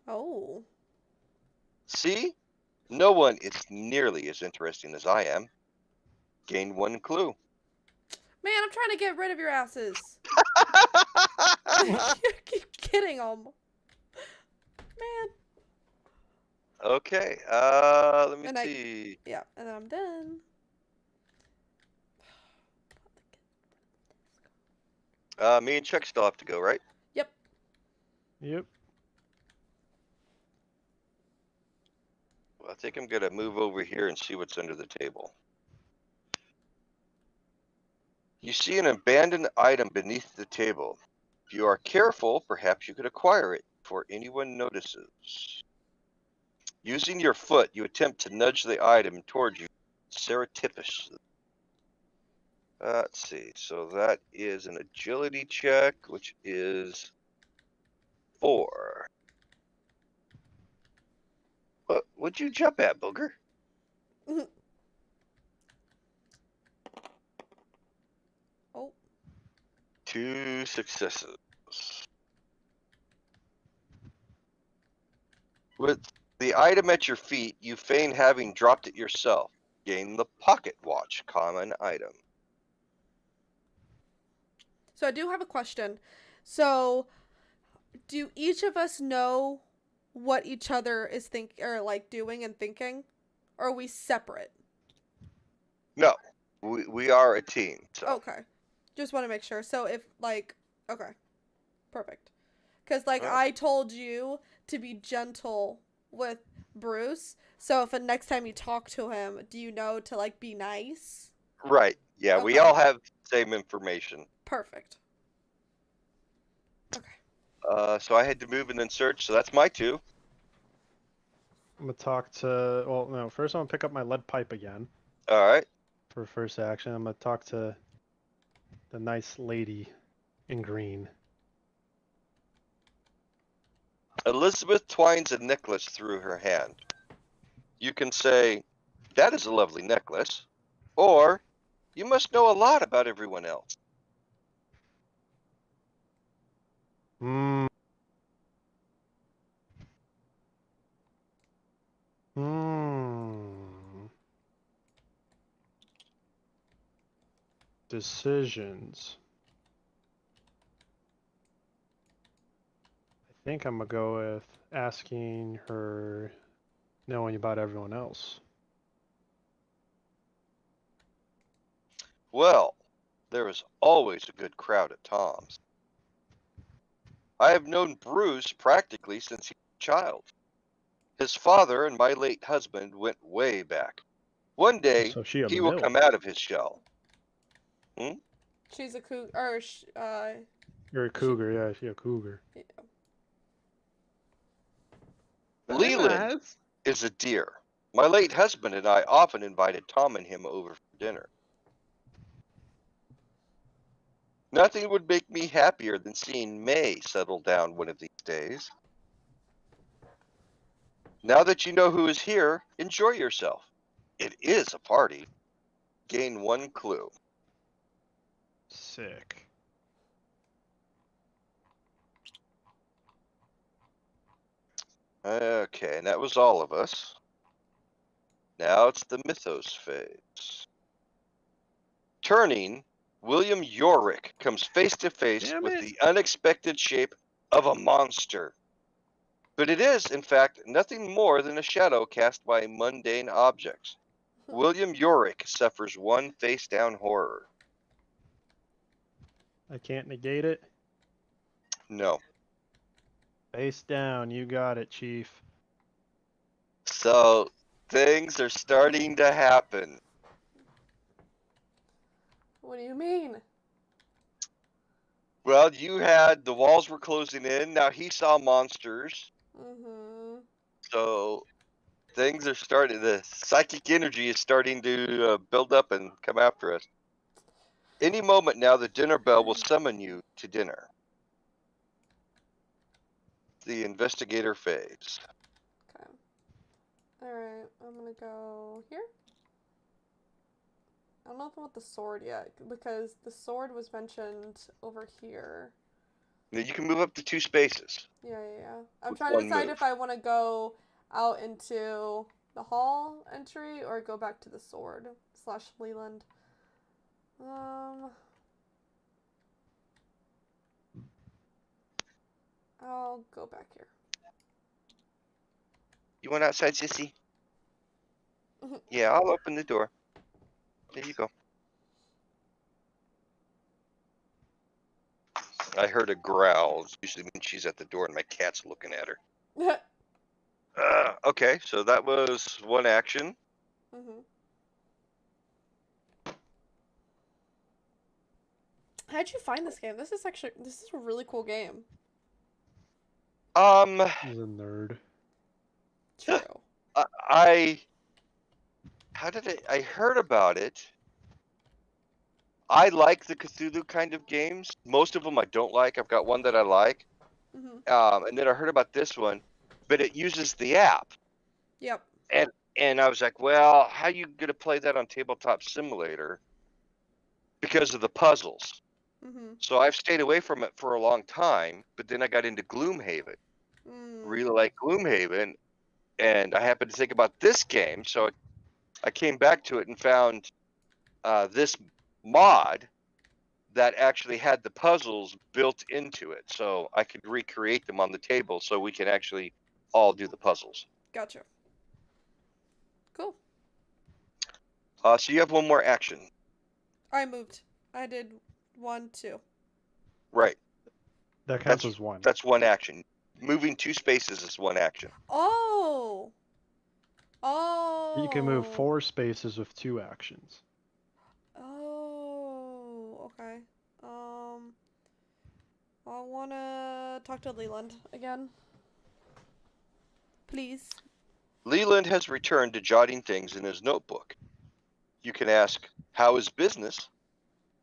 Oh. See? No one is nearly as interesting as I am. Gain one clue. Man, I'm trying to get rid of your asses. You keep getting them. Man. Okay, let me And see. Yeah, and then I'm done. Me and Chuck still have to go, right? Yep. Yep. Well, I think I'm gonna move over here and see what's under the table. You see an abandoned item beneath the table. If you are careful, perhaps you could acquire it before anyone notices. Using your foot, you attempt to nudge the item toward you surreptitiously. Let's see. So that is an agility check, which is 4. What'd you jump at, Booger? 2 successes. With the item at your feet, you feign having dropped it yourself. Gain the pocket watch, common item. So I do have a question. So, do each of us know what each other is doing and thinking, or are we separate? No, we are a team. So. Okay, just want to make sure. So okay, perfect. Because Alright. I told you to be gentle with Bruce. So if the next time you talk to him, do you know to be nice? Right. Yeah, we Okay. all have the same information. Perfect. Okay. So I had to move and then search. So that's my 2. I'm gonna talk to. Well, no. First, I'm gonna pick up my lead pipe again All right. for first action. I'm gonna talk to the nice lady in green. Elizabeth twines a necklace through her hand. You can say, that is a lovely necklace. Or, you must know a lot about everyone else. Hmm. Decisions. I think I'm gonna go with asking her knowing about everyone else. Well, there is always a good crowd at Tom's. I have known Bruce practically since he was a child. His father and my late husband went way back. One day, So she a he will MILF. come out of his shell. She's a cougar. You're a cougar, yeah, she a cougar. Yeah. Leland is a dear. My late husband and I often invited Tom and him over for dinner. Nothing would make me happier than seeing May settle down one of these days. Now that you know who is here, enjoy yourself. It is a party. Gain one clue. Sick. Okay, and that was all of us. Now it's the Mythos Phase. Turning, William Yorick comes face to face Damn with it. the unexpected shape of a monster. But it is, in fact, nothing more than a shadow cast by mundane objects. William Yorick suffers one face-down horror. I can't negate it. No. Face down. You got it, Chief. So, things are starting to happen. What do you mean? Well, you had the walls were closing in. Now he saw monsters. Mm-hmm. So things are starting. The psychic energy is starting to build up and come after us. Any moment now, the dinner bell will summon you to dinner. The investigator phase. Okay. Alright, I'm gonna go here. I don't know if I want the sword yet, because the sword was mentioned over here. Now you can move up to 2 spaces. Yeah. I'm With trying to one decide move. if I want to go out into the hall entry or go back to the sword / Leland. I'll go back here. You want outside, sissy? Yeah, I'll open the door. There you go. I heard a growl. It usually means she's at the door and my cat's looking at her. Okay, so that was one action. Mm-hmm. How'd you find this game? This is a really cool game. He's a nerd. True. I heard about it. I like the Cthulhu kind of games. Most of them I don't like. I've got one that I like. Mm-hmm. And then I heard about this one, but it uses the app. Yep. And I was like, well, how are you going to play that on Tabletop Simulator? Because of the puzzles. Mm-hmm. So I've stayed away from it for a long time, but then I got into Gloomhaven. Really like Gloomhaven, and I happened to think about this game, so I came back to it and found this mod that actually had the puzzles built into it, so I could recreate them on the table so we can actually all do the puzzles. Gotcha. Cool. So you have one more action. I moved. I did 1, 2. Right. That counts as one. That's one action. Moving 2 spaces is one action. Oh. You can move 4 spaces with 2 actions. Oh. Okay. I wanna talk to Leland again. Please. Leland has returned to jotting things in his notebook. You can ask, "How is business?"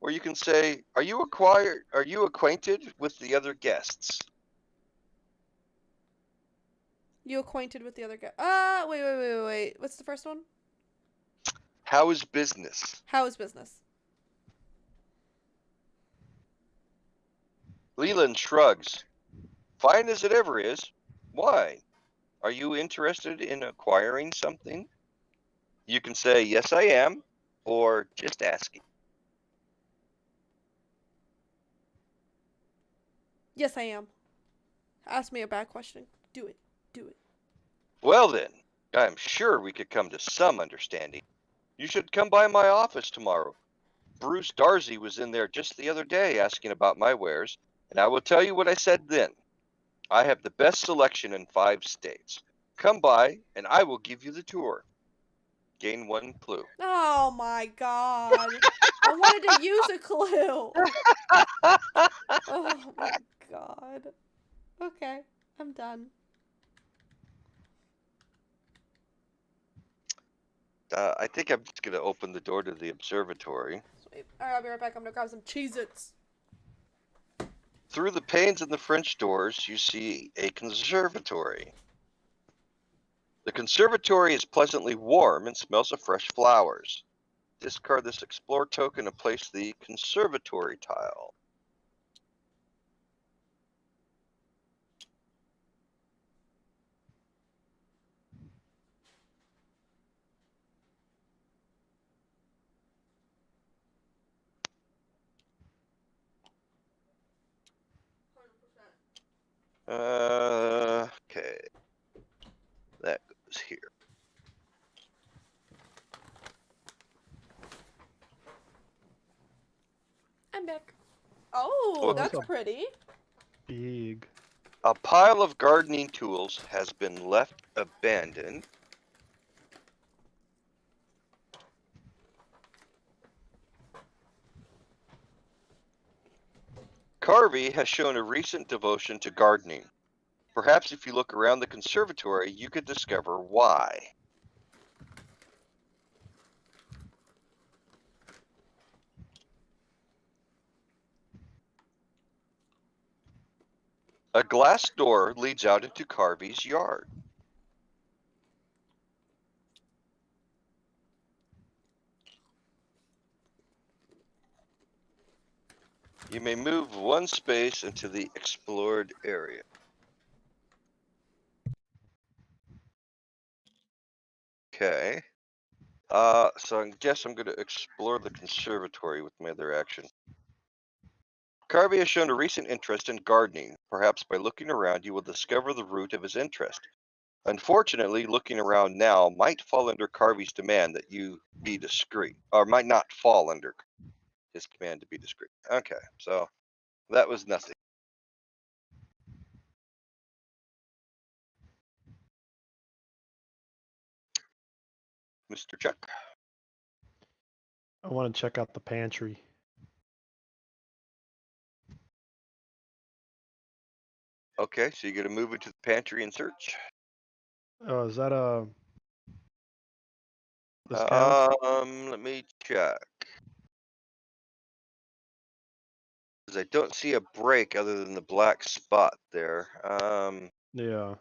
Or you can say, Are you acquainted with the other guests?" You acquainted with the other guy? Wait. What's the first one? How is business? How is business? Leland shrugs. Fine as it ever is. Why? Are you interested in acquiring something? You can say, yes, I am, or just asking. Yes, I am. Ask me a bad question. Do it. Well then, I'm sure we could come to some understanding. You should come by my office tomorrow. Bruce Darcy was in there just the other day asking about my wares, and I will tell you what I said then. I have the best selection in 5 states. Come by, and I will give you the tour. Gain 1 clue. Oh my god. I wanted to use a clue. Oh my god. Okay, I'm done. I think I'm just going to open the door to the observatory. Sweet. Alright, I'll be right back. I'm gonna grab some Cheez-Its. Through the panes in the French doors, you see a conservatory. The conservatory is pleasantly warm and smells of fresh flowers. Discard this explore token and place the conservatory tile. Okay. That goes here. I'm back. Oh, What that's is up? pretty. Big. A pile of gardening tools has been left abandoned. Carvey has shown a recent devotion to gardening. Perhaps if you look around the conservatory, you could discover why. A glass door leads out into Carvey's yard. You may move one space into the explored area. Okay. So I guess I'm going to explore the conservatory with my other action. Carvey has shown a recent interest in gardening. Perhaps by looking around, you will discover the root of his interest. Unfortunately, looking around now might fall under Carvey's demand that you be discreet, or might not fall under his command to be discreet. Okay, so that was nothing. Mr. Chuck. I want to check out the pantry. Okay, so you're gonna move into the pantry and search. Oh, is that a... This counts? Let me check. 'Cause I don't see a break other than the black spot there. Yeah.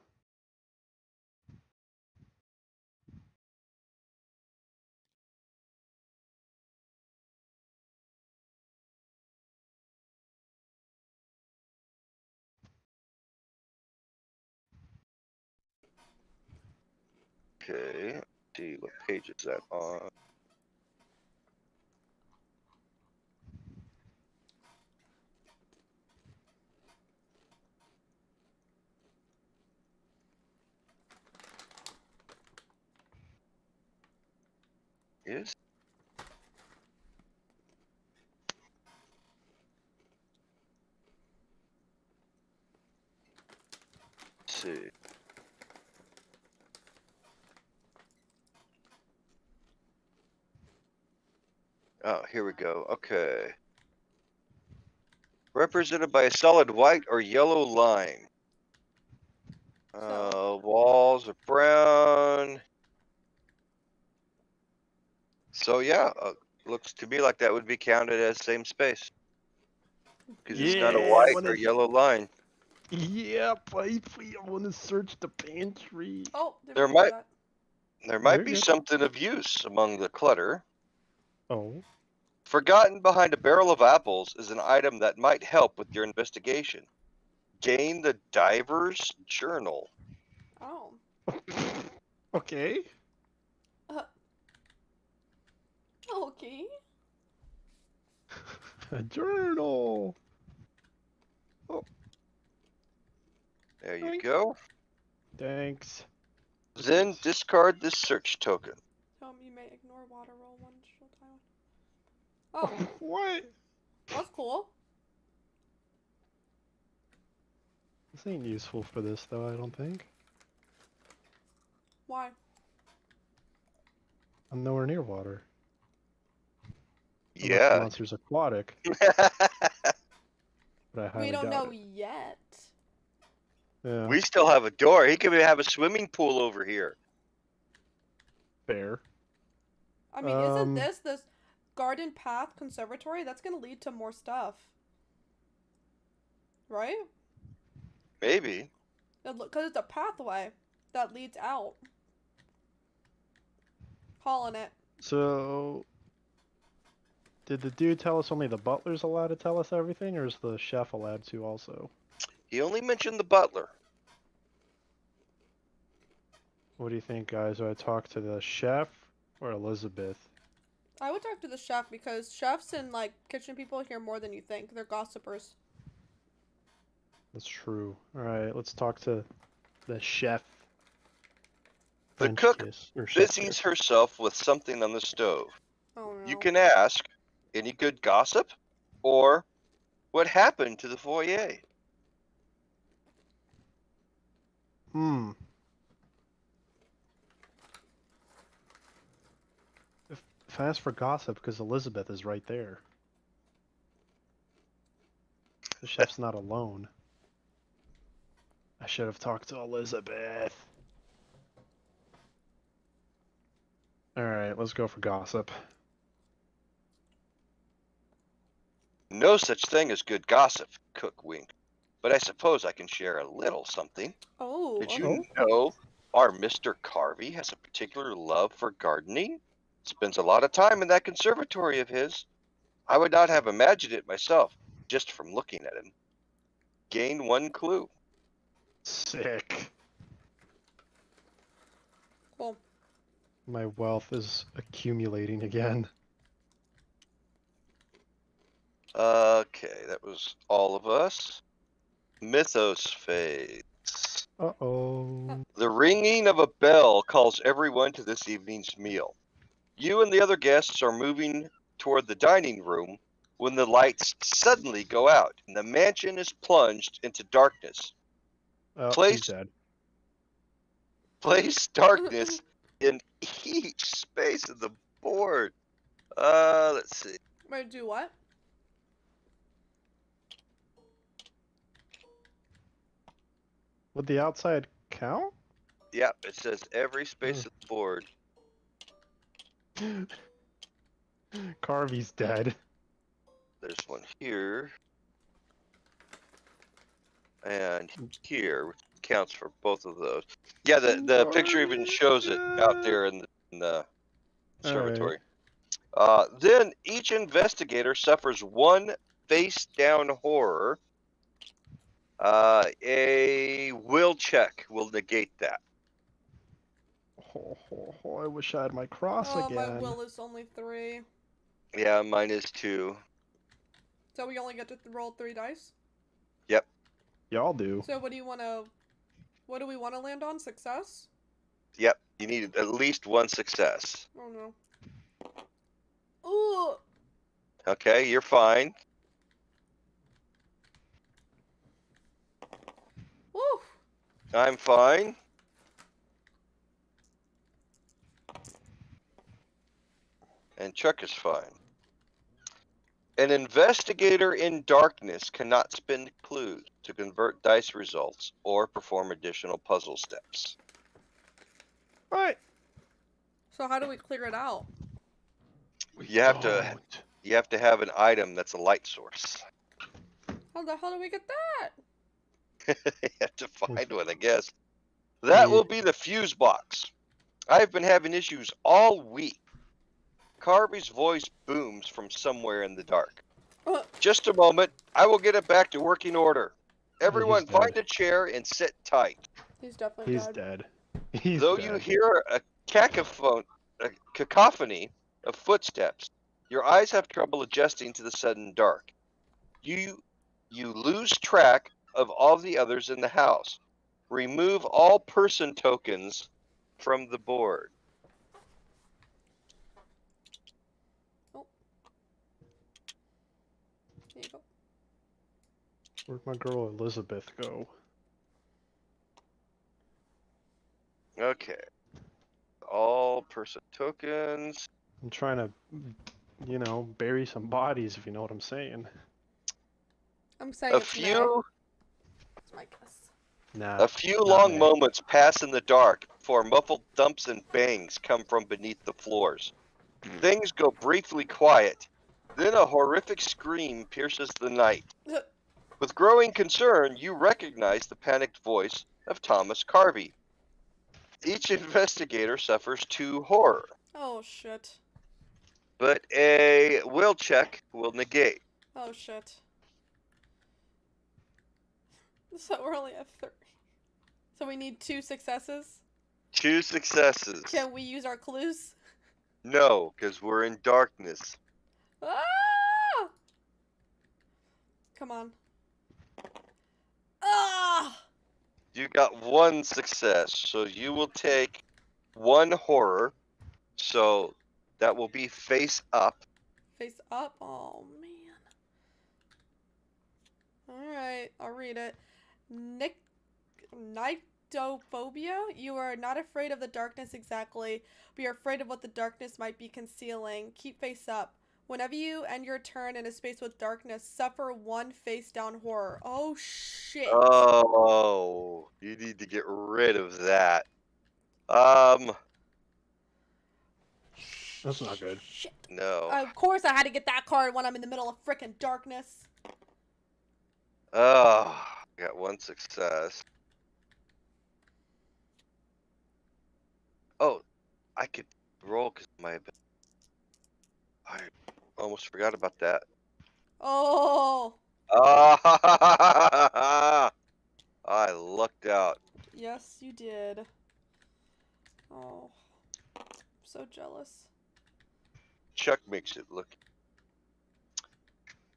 Okay, let's see what page is that on. Is let's see. Oh, here we go. Okay. Represented by a solid white or yellow line. Walls are brown. So yeah, looks to me like that would be counted as same space. Because it's not a Yeah, white or yellow line. Yep, I want to search the pantry. Oh, didn't There mean to do might that. there might You're be good. something of use among the clutter. Oh. Forgotten behind a barrel of apples is an item that might help with your investigation. Gain the diver's journal. Oh. Okay. Uh, okay. A journal. There you Thanks. go. Thanks. Then discard this search token. Tome, you may ignore water roll one short time. Oh, What? that's cool. This ain't useful for this though, I don't think. Why? I'm nowhere near water. Unless the Yeah. monster's aquatic. But I highly We don't doubt know it. yet. Yeah. We still have a door. He could have a swimming pool over here. Fair. I mean, isn't this garden path conservatory? That's gonna lead to more stuff. Right? Maybe. Because it's a pathway that leads out. Calling it. So, did the dude tell us only the butler's allowed to tell us everything, or is the chef allowed to also? He only mentioned the butler. What do you think, guys? Do I talk to the chef or Elizabeth? I would talk to the chef because chefs and like kitchen people hear more than you think. They're gossipers. That's true. All right, let's talk to the chef. The French cook kiss or chef busies kiss. herself with something on the stove. Oh no. You can ask, any good gossip? Or, what happened to the foyer? Hmm. If I ask for gossip, because Elizabeth is right there. The chef's not alone. I should have talked to Elizabeth. Alright, let's go for gossip. No such thing as good gossip, Cook winked. But I suppose I can share a little something. Oh. Did Okay. you know our Mr. Carvey has a particular love for gardening? Spends a lot of time in that conservatory of his. I would not have imagined it myself, just from looking at him. Gain one clue. Sick. Cool. My wealth is accumulating again. Okay, that was all of us. Mythos Phase. Uh-oh. The ringing of a bell calls everyone to this evening's meal. You and the other guests are moving toward the dining room when the lights suddenly go out and the mansion is plunged into darkness. Oh, he's Place dead. darkness in each space of the board. Let's see. Wait, do what? Would the outside count? Yep, it says every space of the board. Carvey's dead. There's one here. And here, which counts for both of those. Yeah, the picture even shows it out there in the observatory. Then each investigator suffers one face-down horror. A will check will negate that. I wish I had my cross Oh, again. my will is only 3. Yeah, mine is 2. So we only get to roll 3 dice? Yep. Y'all do. So what do we want to land on? Success? Yep. You need at least one success. Oh no. Ooh! Okay, you're fine. Woo! I'm fine. And Chuck is fine. An investigator in darkness cannot spend clues to convert dice results or perform additional puzzle steps. Right. So how do we clear it out? You have to have an item that's a light source. How the hell do we get that? You have to find one, I guess. That will be the fuse box. I've been having issues all week. Carvey's voice booms from somewhere in the dark. Just a moment. I will get it back to working order. Everyone find a chair and sit tight. He's definitely dead. Though you hear a cacophony of footsteps, your eyes have trouble adjusting to the sudden dark. You lose track of all the others in the house. Remove all person tokens from the board. Oh. There you go. Where'd my girl Elizabeth go? Okay. All person tokens. I'm trying to, bury some bodies, if you know what I'm saying. I'm saying A it's few That's my guess. Nah. A few long moments pass in the dark before muffled thumps and bangs come from beneath the floors. Things go briefly quiet. Then a horrific scream pierces the night. With growing concern, you recognize the panicked voice of Thomas Carvey. Each investigator suffers 2 horror, Oh shit. but a will check will negate. Oh shit. So we're only at 3. So we need 2 successes? 2 successes. Can we use our clues? No, because we're in darkness. Ah! Come on. Ah! You got 1 success, so you will take 1 horror. So that will be face up. Face up? Oh, man. Alright, I'll read it. Nyctophobia? You are not afraid of the darkness exactly, but you're afraid of what the darkness might be concealing. Keep face up. Whenever you end your turn in a space with darkness, suffer 1 face down horror. Oh, shit. Oh, you need to get rid of that. That's not good. Shit. No. Of course I had to get that card when I'm in the middle of frickin' darkness. Oh, got 1 success. Oh, I could roll because my. I almost forgot about that. Oh. Ah, I lucked out. Yes, you did. Oh. I'm so jealous. Chuck makes it look.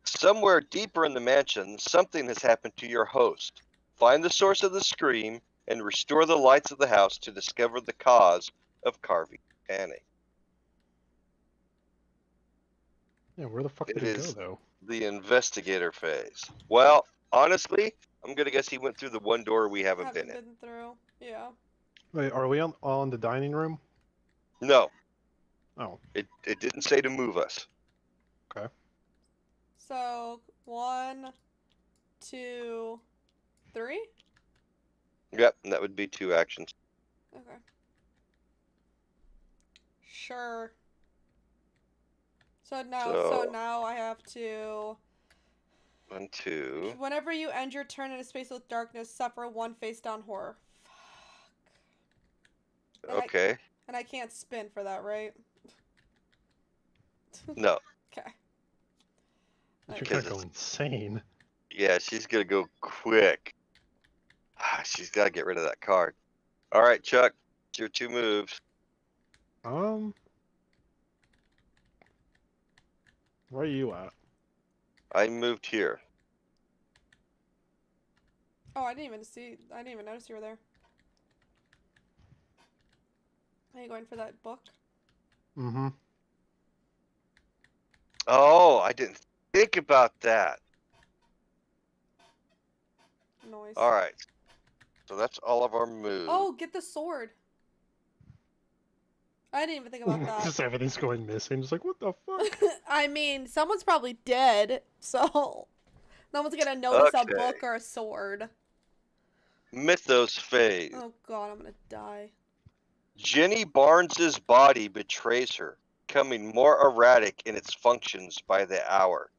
Somewhere deeper in the mansion, something has happened to your host. Find the source of the scream and restore the lights of the house to discover the cause of Carvey's panic. Yeah, where the fuck did It he go, is though? the investigator phase. Well, honestly, I'm gonna guess he went through the 1 door we haven't been in. through. Yeah. Wait, are we on the dining room? No, Oh, it didn't say to move us. okay. So, 1, 2, 3? Yep, and that would be 2 actions. Okay. Sure. So now I have to. 1, 2. Whenever you end your turn in a space with darkness, suffer 1 face down horror. Fuck. Okay. And I can't spin for that, right? No. Okay. You're Because gonna go insane. yeah, she's gonna go quick. She's got to get rid of that card. All right, Chuck, it's your 2 moves. Where are you at? I moved here. Oh, I didn't even notice you were there. Are you going for that book? Mm-hmm. Oh, I didn't think about that. Noise. All right. So that's all of our moves. Oh, get the sword. I didn't even think about that. Just everything's going missing. It's like, what the fuck? I mean, someone's probably dead, so no one's gonna notice a Okay. book or a sword. Mythos Phase. Oh god, I'm gonna die. Jenny Barnes's body betrays her, becoming more erratic in its functions by the hour.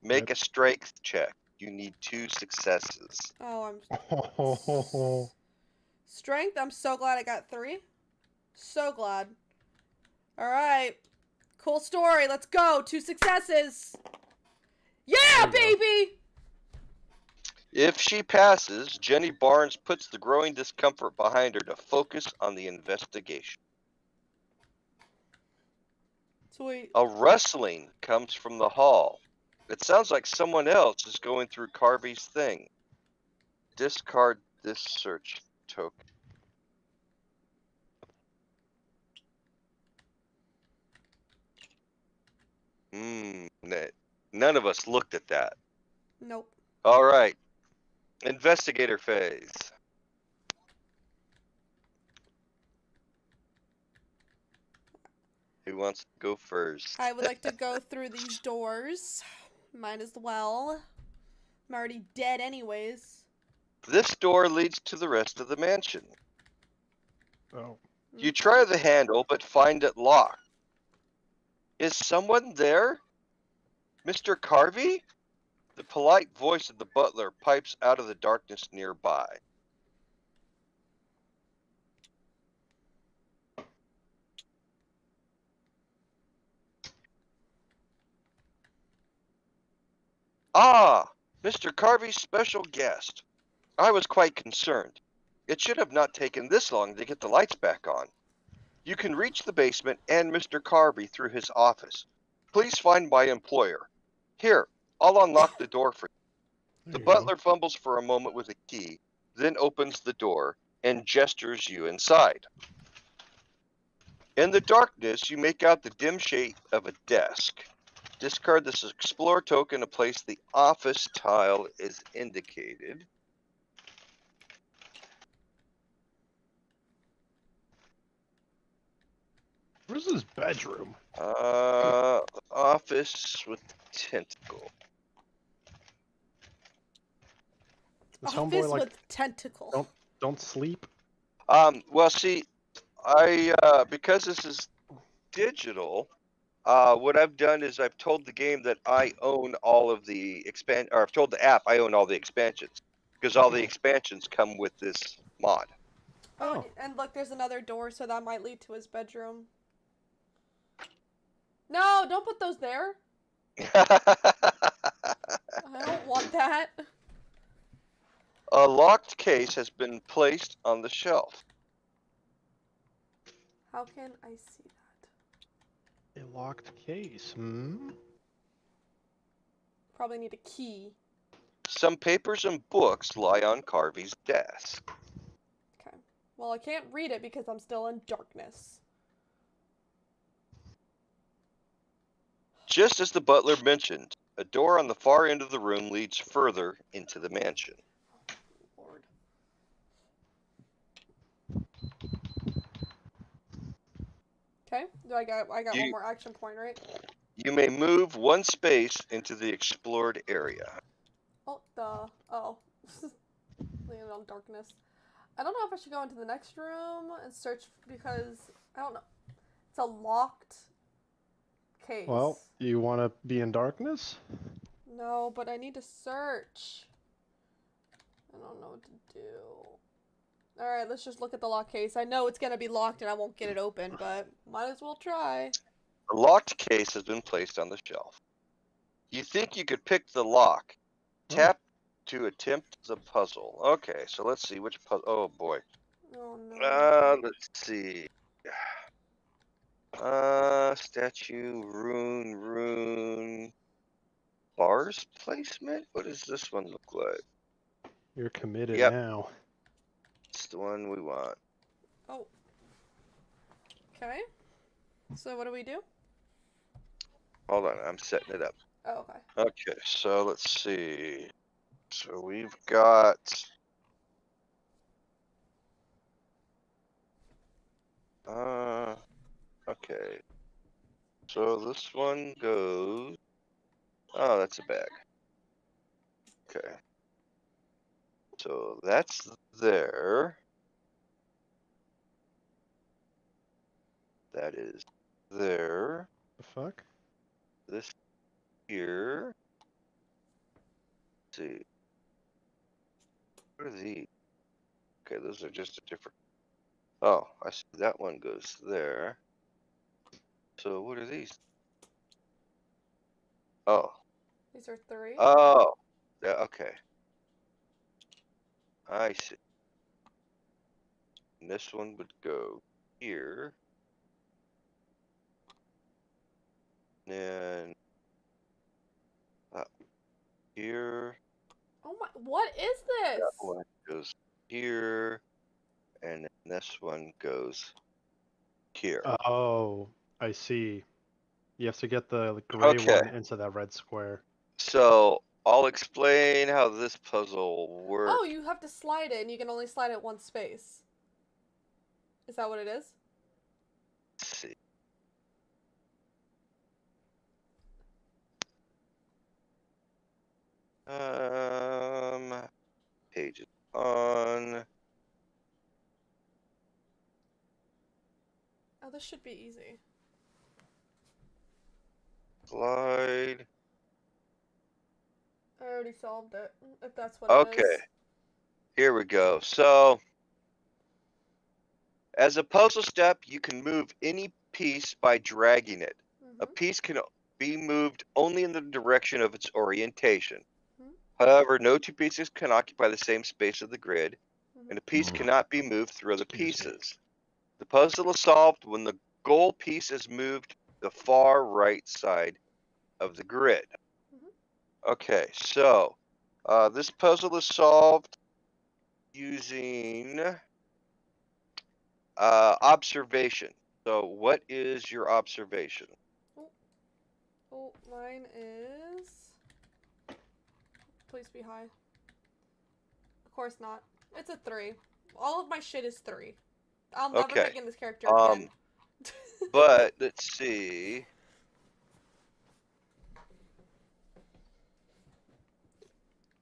Make a strength check. You need 2 successes. Oh, Oh, Strength, I'm so glad I got 3. So glad. Alright. Cool story, let's go. 2 successes. Yeah, baby! If she passes, Jenny Barnes puts the growing discomfort behind her to focus on the investigation. Sweet. A rustling comes from the hall. It sounds like someone else is going through Carvey's thing. Discard this search token. None of us looked at that. Nope. All right. Investigator phase. Who wants to go first? I would like to go through these doors. Might as well. I'm already dead anyways. This door leads to the rest of the mansion. oh. You try the handle, but find it locked. Is someone there? Mr. Carvey? The polite voice of the butler pipes out of the darkness nearby. Ah, Mr. Carvey's special guest. I was quite concerned. It should have not taken this long to get the lights back on. You can reach the basement and Mr. Carvey through his office. Please find my employer. Here, I'll unlock the door for you. The you go. butler fumbles for a moment with a key, then opens the door and gestures you inside. In the darkness, you make out the dim shape of a desk. Discard this Explore token to place the office tile as indicated. Where's his bedroom? Office with tentacle. This homeboy Office like with tentacle. don't sleep. Well, see, because this is digital, what I've done is I've told the game that I own all of the or I've told the app I own all the expansions because all the expansions come with this mod. Oh, and look, there's another door, so that might lead to his bedroom. No, don't put those there. I don't want that. A locked case has been placed on the shelf. How can I see that? A locked case. Probably need a key. Some papers and books lie on Carvey's desk. Okay. Well, I can't read it because I'm still in darkness. Just as the butler mentioned, a door on the far end of the room leads further into the mansion. Lord. Okay. I got one more action point, right? You may move one space into the explored area. Oh. Leaning on darkness. I don't know if I should go into the next room and search because I don't know. It's a locked case. Well, you want to be in darkness? No, but I need to search. I don't know what to do. Alright, let's just look at the locked case. I know it's gonna be locked and I won't get it open, but might as well try. A locked case has been placed on the shelf. You think you could pick the lock. Tap to attempt the puzzle. Okay, so let's see which puzzle. Oh boy. Oh no. Let's see. Statue, rune. Bars placement? What does this one look like? You're committed Yep. now. It's the one we want. Oh. Okay. So what do we do? Hold on, I'm setting it up. Oh, okay. Okay, so let's see. So we've got... okay. So this one goes... Oh, that's a bag. Okay. So that's there. That is there. The fuck? This here. Let's see. What are these? Okay, those are just a different... Oh, I see that one goes there. So what are these? Oh. These are 3. Oh. Yeah, okay. I see. And this one would go here. And here. Oh my, what is this? That one goes here. And then this one goes here. Oh, I see. You have to get the gray one into that red square. So I'll explain how this puzzle works. Oh, you have to slide it and you can only slide it one space. Is that what it is? Let's see. Page is on. Oh, this should be easy. Slide. I already solved it, if that's what it is. Okay. Here we go. So, as a puzzle step, you can move any piece by dragging it. A piece can be moved only in the direction of its orientation. However, no two pieces can occupy the same space of the grid, and a piece cannot be moved through other pieces. The puzzle is solved when the goal piece is moved to the far right side of the grid. Okay, so This puzzle is solved using observation. So, what is your observation? Oh, mine is. Please be high. Of course not. It's a 3. All of my shit is 3. I'll never Okay. pick in this character again. But let's see.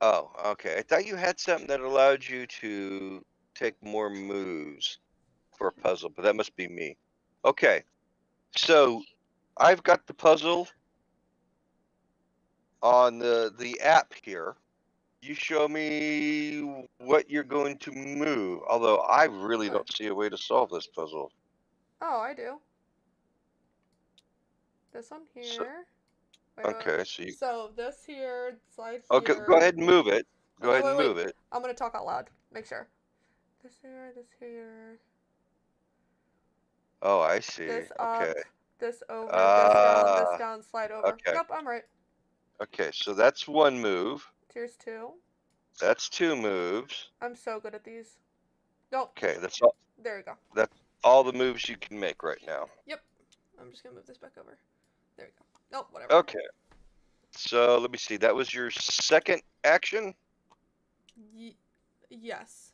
Oh, okay. I thought you had something that allowed you to take more moves for a puzzle, but that must be me. Okay. So I've got the puzzle on the app here. You show me what you're going to move. Although I really don't see a way to solve this puzzle. Oh, I do. This one here. Wait, Okay, so you. So this here, slide Okay, here. go ahead and move it. Go Okay, ahead and move it. I'm gonna talk out loud. Make sure. This here. Oh, I see. This Okay. up, this over, this down, slide over. Okay. Nope, I'm right. Okay, so that's one move. Here's 2. That's 2 moves. I'm so good at these. Nope. Okay, that's all. There we go. That's all the moves you can make right now. Yep. I'm just gonna move this back over. There we go. Nope, whatever. Okay. So let me see. That was your second action? Yes.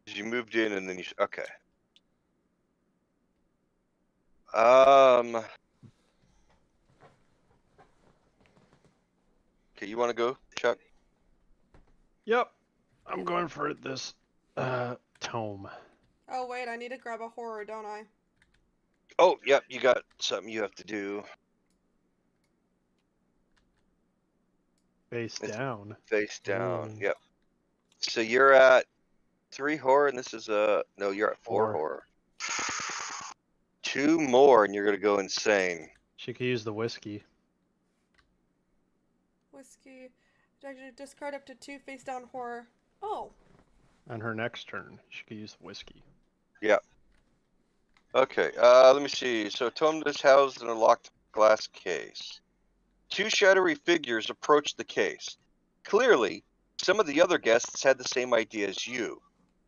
You moved in and then you. Okay. Okay, you want to go, Chuck? Yep. I'm going for this tome. Oh wait, I need to grab a horror, don't I? Oh, yep. You got something you have to do. Face down. Face down. Ooh. Yep. So you're at 3 horror, and this is no. You're at 4 4. horror. 2 more, and you're gonna go insane. She could use the whiskey. Whiskey. Discard up to 2 face down horror. Oh. On her next turn, she could use the whiskey. Yep. Okay. Let me see. So Tome is housed in a locked glass case. 2 shadowy figures approach the case. Clearly, some of the other guests had the same idea as you.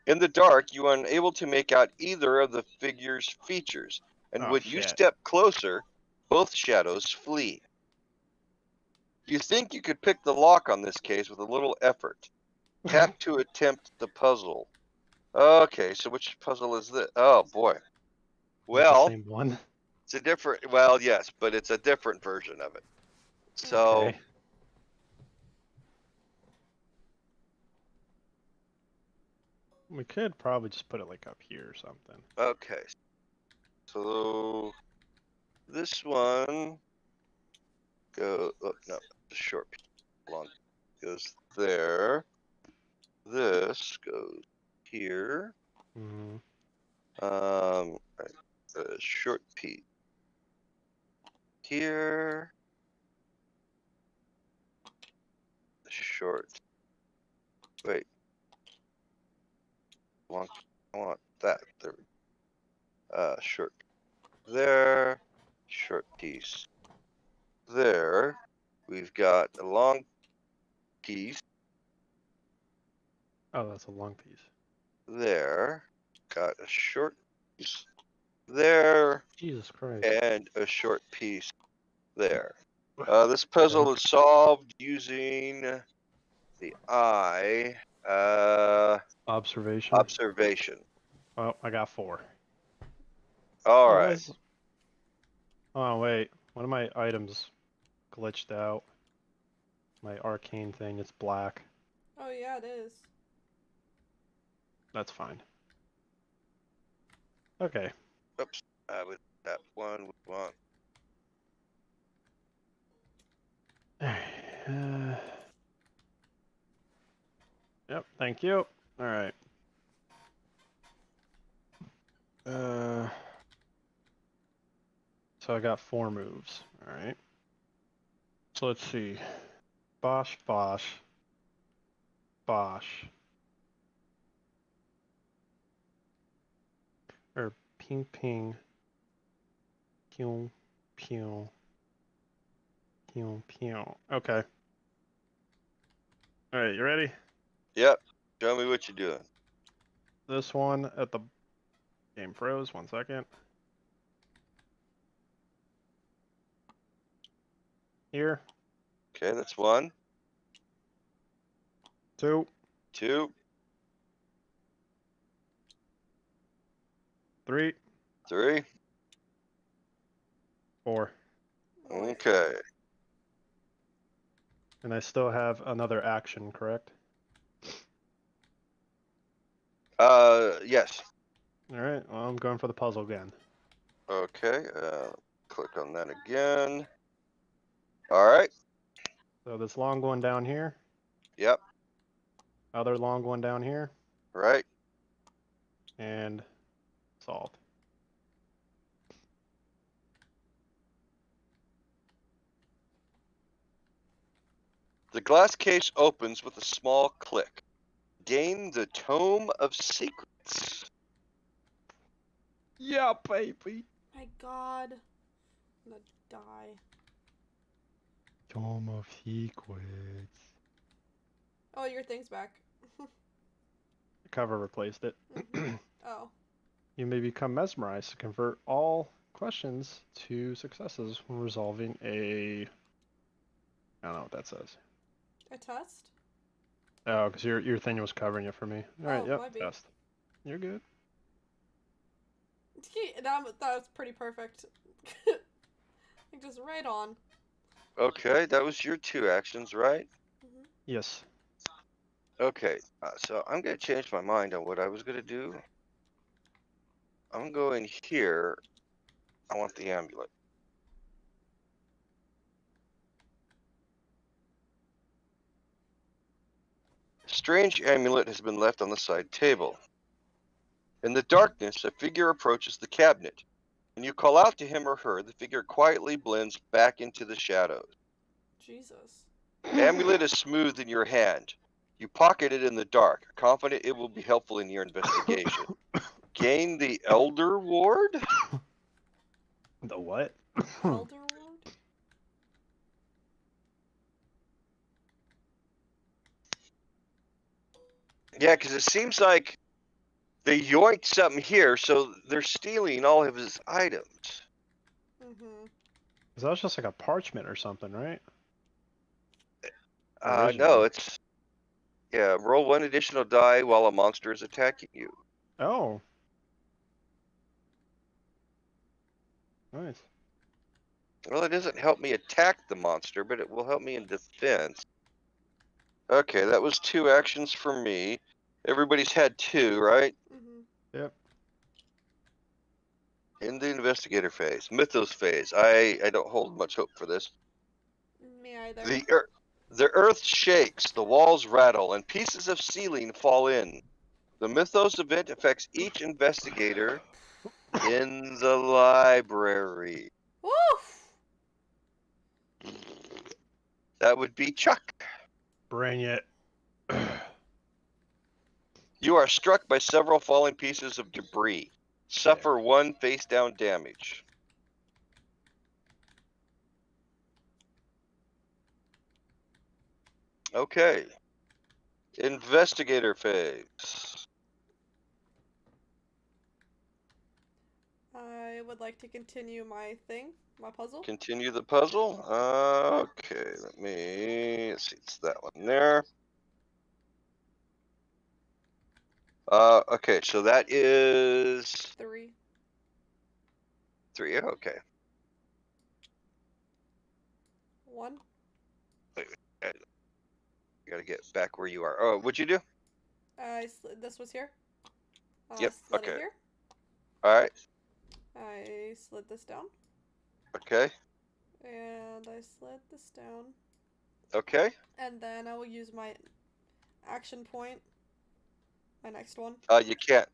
In the dark, you are unable to make out either of the figures' features, and Oh, when you shit. step closer, both shadows flee. You think you could pick the lock on this case with a little effort. Tap to attempt the puzzle. Okay, so which puzzle is this? Oh, boy. Well, the same one. it's a different, well, yes, but it's a different version of it. So, Okay. We could probably just put it like up here or something. okay. So, this one go, oh, no, the short piece long goes there. This goes here. Mm-hmm. Right, the short piece here. The short. Wait. Long. I want that. There. Short. There. Short piece. There. We've got a long piece. Oh, that's a long piece. There. Got a short piece. There. Jesus Christ. And a short piece there. This puzzle is solved using the eye. Observation. Observation. Oh, I got 4. All right. Oh, wait. One of my items glitched out. My arcane thing, it's black. Oh yeah, it is. That's fine. Okay. Oops. With that one, we want. Yep, thank you. Alright. So I got 4 moves. Alright. So let's see. Bosh, bosh. Bosh. Or ping, ping. Pew, pew. Pew, pew. Okay. All right, you ready? Yep. Show me what you're doing. This one at the game froze. 1 second. Here. Okay, that's 1, 2, 2, 3, 3. 4. Okay. And I still have another action, correct? Yes. All right. Well, I'm going for the puzzle again. Okay. Click on that again. All right. So this long one down here. Yep. Other long one down here. Right. And solved. The glass case opens with a small click. Gain the Tome of Secrets. Yeah, baby. My God. I'm gonna die. Tome of Secrets. Oh, your thing's back. The cover replaced it. Oh. You may become mesmerized to convert all questions to successes when resolving a... I don't know what that says. A test? Oh, because your thing was covering it for me. All right, Oh, yep, might be. test. You're good. That was pretty perfect. Like, just right on. Okay, that was your 2 actions, right? Yes. Okay, so I'm going to change my mind on what I was going to do. I'm going here. I want the amulet. Strange amulet has been left on the side table. In the darkness, a figure approaches the cabinet. When you call out to him or her, the figure quietly blends back into the shadows. Jesus. Amulet is smooth in your hand. You pocket it in the dark, confident it will be helpful in your investigation. Gain the Elder Ward? The what? Elder Ward? Yeah, because it seems like they yoinked something here, so they're stealing all of his items. Mm-hmm. Because that was just like a parchment or something, right? No, Originally. it's... Yeah, roll 1 additional die while a monster is attacking you. Oh. Nice. Well, it doesn't help me attack the monster, but it will help me in defense. Okay, that was 2 actions for me. Everybody's had 2, right? Mm-hmm. Yep. In the Investigator Phase. Mythos Phase. I don't hold much hope for this. Me either. The earth shakes, the walls rattle, and pieces of ceiling fall in. The Mythos event affects each investigator in the library. Woof! That would be Chuck. Bring it. You are struck by several falling pieces of debris. Suffer 1 face down damage. Okay. Investigator Phase. I would like to continue my puzzle. Continue the puzzle. Okay, let's see, it's that one there. Okay, so that is 3. 3. Okay. 1. You gotta get back where you are. Oh, what'd you do? This was here. Yep, Slid okay. it here. Alright, I slid this down. okay, And I slid this down. okay. And then I will use my action point. My next one. You can't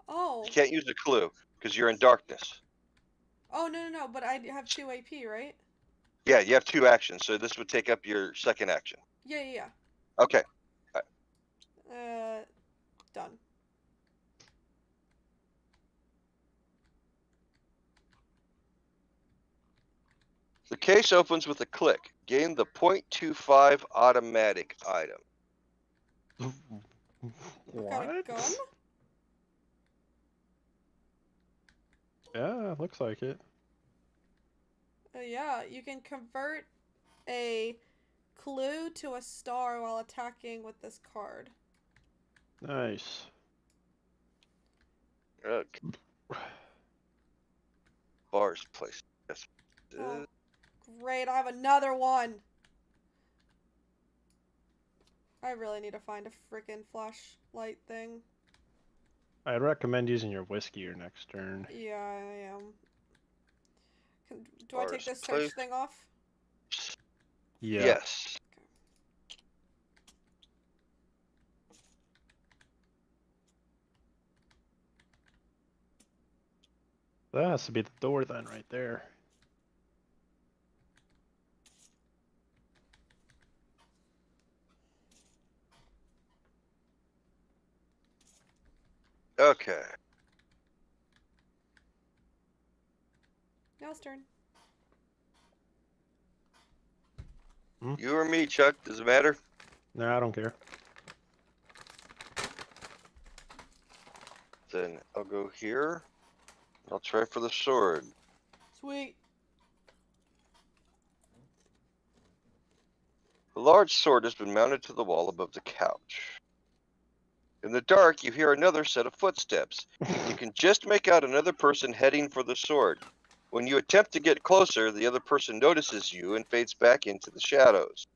Oh. you can't use a clue, because you're in darkness. Oh, no. But I have 2 AP, right? Yeah, you have 2 actions, so this would take up your second action. Yeah. Okay. Done. The case opens with a click. Gain the .25 automatic item. What kind of gun? Yeah, looks like it. Yeah, you can convert a clue to a star while attacking with this card. Nice. Okay. Bars place. Yes. Oh, great, I have another one. I really need to find a freaking flashlight thing. I'd recommend using your whiskey your next turn. Yeah, I am. Do I Bars take this place. search thing off? Yeah. Yes. That has to be the door then, right there. Okay. Now's turn. You or me, Chuck? Does it matter? No, I don't care. Then I'll go here. I'll try for the sword. Sweet. A large sword has been mounted to the wall above the couch. In the dark, you hear another set of footsteps. You can just make out another person heading for the sword. When you attempt to get closer, the other person notices you and fades back into the shadows.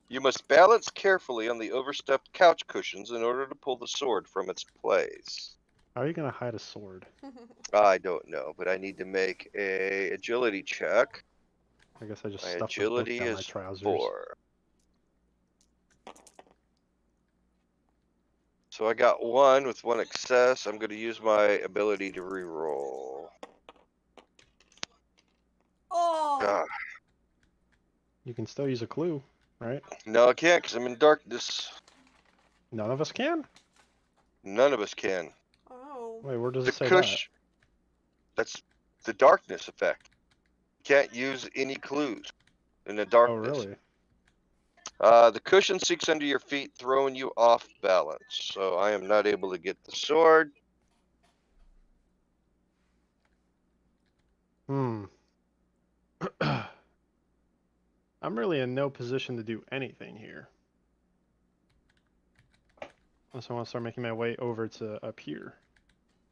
You must balance carefully on the overstuffed couch cushions in order to pull the sword from its place. How are you gonna hide a sword? I don't know, but I need to make a agility check. I guess I just My stuffed the book agility down my is trousers. 4. So I got 1 with 1 excess. I'm going to use my ability to reroll. Oh! Ah, You can still use a clue, right? no, I can't because I'm in darkness. None of us can? None of us can. Oh. Wait, where does The it say cush. That's the darkness effect. Can't use any clues in the that? darkness. Oh, really? The cushion sinks under your feet, throwing you off balance. So I am not able to get the sword. Hmm. I'm really in no position to do anything here. Unless I want to start making my way over to up here.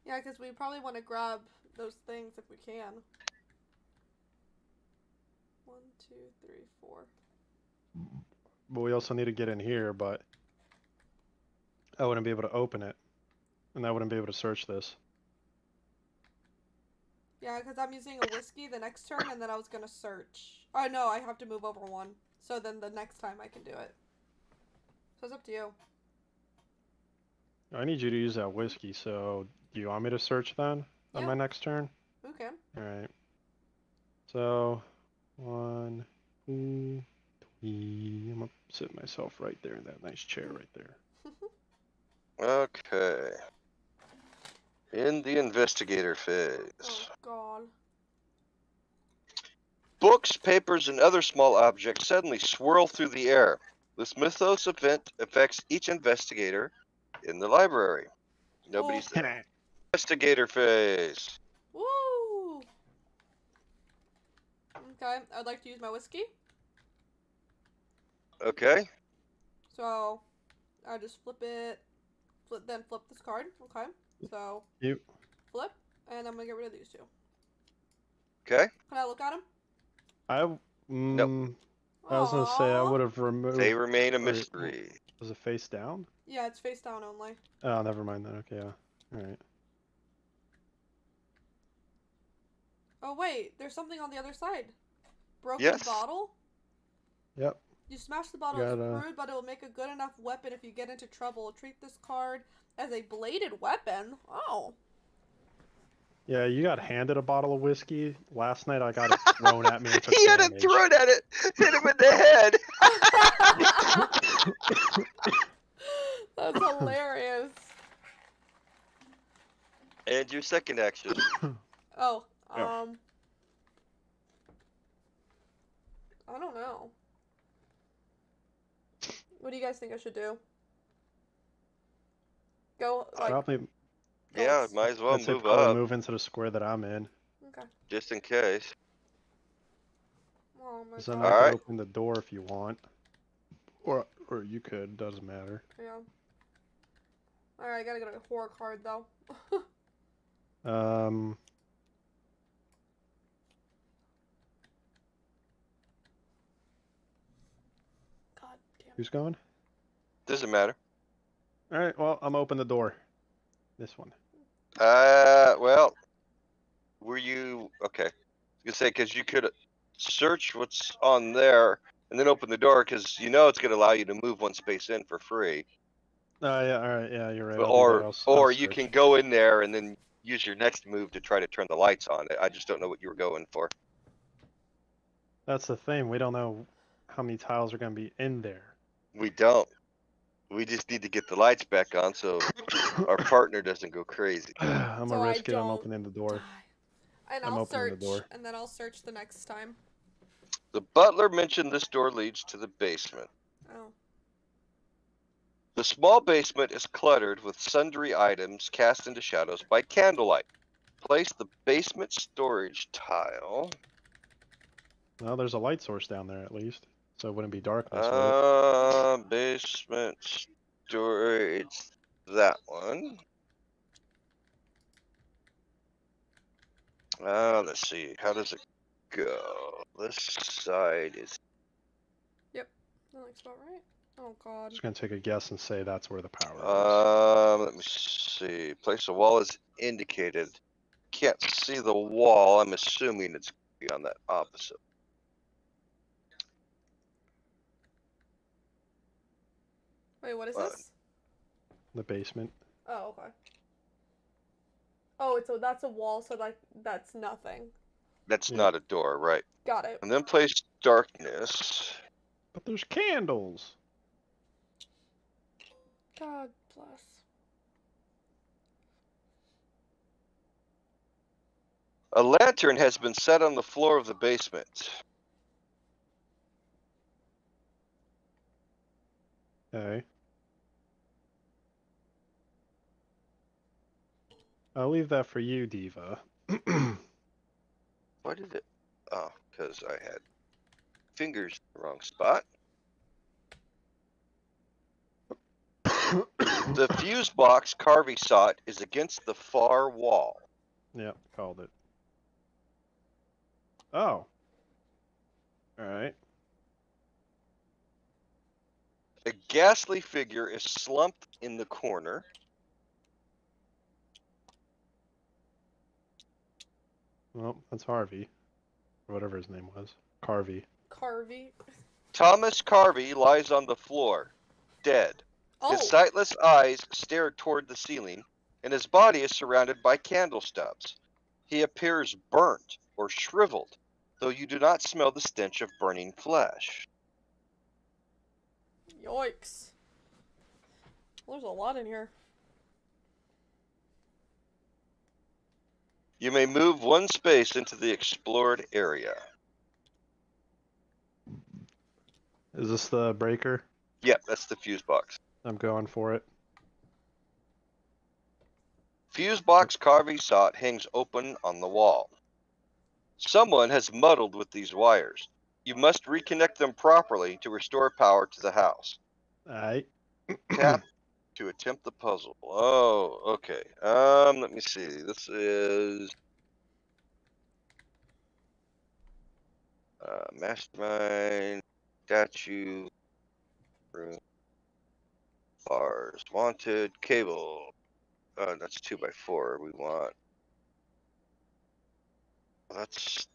Yeah, because we probably want to grab those things if we can. 1, 2, 3, 4. But we also need to get in here, but I wouldn't be able to open it. And I wouldn't be able to search this. Yeah, because I'm using a whiskey the next turn, and then I was going to search. Oh, no, I have to move over 1. So then the next time I can do it. So it's up to you. I need you to use that whiskey, so do you want me to search then on my next turn? Okay. Alright. So, 1, 2, 3. I'm gonna sit myself right there in that nice chair right there. Okay. In the Investigator Phase. Oh, God. Books, papers, and other small objects suddenly swirl through the air. This Mythos event affects each investigator in the library. Nobody's there. Investigator Phase. Woo! Okay, I'd like to use my whiskey. Okay. So, I just flip it, then flip this card. Okay, so You. flip, and I'm gonna get rid of these 2. Okay. Can I look at them? Nope. I was gonna say I would have removed. They remain a mystery. Was it face down? Yeah, it's face down only. Oh, never mind then. Okay, yeah. Alright. Oh wait, there's something on the other side. Broken Yes. bottle? Yep. You smash the bottle, it's crude, but it will make a good enough weapon if you get into trouble. Treat this card as a bladed weapon. Oh. Yeah, you got handed a bottle of whiskey. Last night I got it thrown at me and took He had it damage. thrown at it. Hit him in the head. That's hilarious. And your second action. Oh, Yeah. I don't know. What do you guys think I should do? Go, like... Probably, Go Yeah, might as well I'd say move probably up, move into the square that I'm in. Okay. just in case. Oh my Because then god. I could Alright. open the door if you want. Or you could, doesn't matter. Yeah. Alright, I gotta get a horror card, though. Um, God damn it. who's going? Doesn't matter. Alright, well, I'm open the door. This one. Well, were you okay? I was gonna say because you could search what's on there and then open the door because you know it's gonna allow you to move one space in for free. Oh, yeah, alright, yeah, you're right. But, I'll do that. I'll or you search. can go in there and then use your next move to try to turn the lights on. I just don't know what you were going for. That's the thing. We don't know how many tiles are going to be in there. We don't. We just need to get the lights back on so our partner doesn't go crazy. I'm So gonna I risk it. I'm don't opening the door. die. And I'm I'll opening the search, door. and then I'll search the next time. The butler mentioned this door leads to the basement. Oh. The small basement is cluttered with sundry items cast into shadows by candlelight. Place the basement storage tile. Well, there's a light source down there at least, so it wouldn't be darkness, would it? Basement storage. That one. Let's see. How does it go? This side is. Yep. That looks about right. Oh god. Just gonna take a guess and say that's where the power Let me see. Place a wall is indicated. Can't see the wall. I'm assuming it's on that opposite. Wait, what is What? this? is. The basement. Oh, okay. Oh, that's a wall, so that's nothing. That's Yeah. not a door, right? Got it. And then place darkness. But there's candles. God bless. A lantern has been set on the floor of the basement. Okay. I'll leave that for you, Diva. Why did it? Oh, because I had fingers in the wrong spot. The fuse box Carvey sought is against the far wall. Yep, called it. Oh. Alright. A ghastly figure is slumped in the corner. Well, that's Harvey. Or whatever his name was. Carvey. Carvey. Thomas Carvey lies on the floor, dead. Oh. His sightless eyes stare toward the ceiling, and his body is surrounded by candle stubs. He appears burnt or shriveled, though you do not smell the stench of burning flesh. Yikes. There's a lot in here. You may move one space into the explored area. Is this the breaker? Yep, that's the fuse box. I'm going for it. Fuse box Carvey sought hangs open on the wall. Someone has muddled with these wires. You must reconnect them properly to restore power to the house. Alright. Tap to attempt the puzzle. Oh, okay. Let me see. This is mastermind, statue, room, bars, wanted, cable. That's 2x4. We want. That's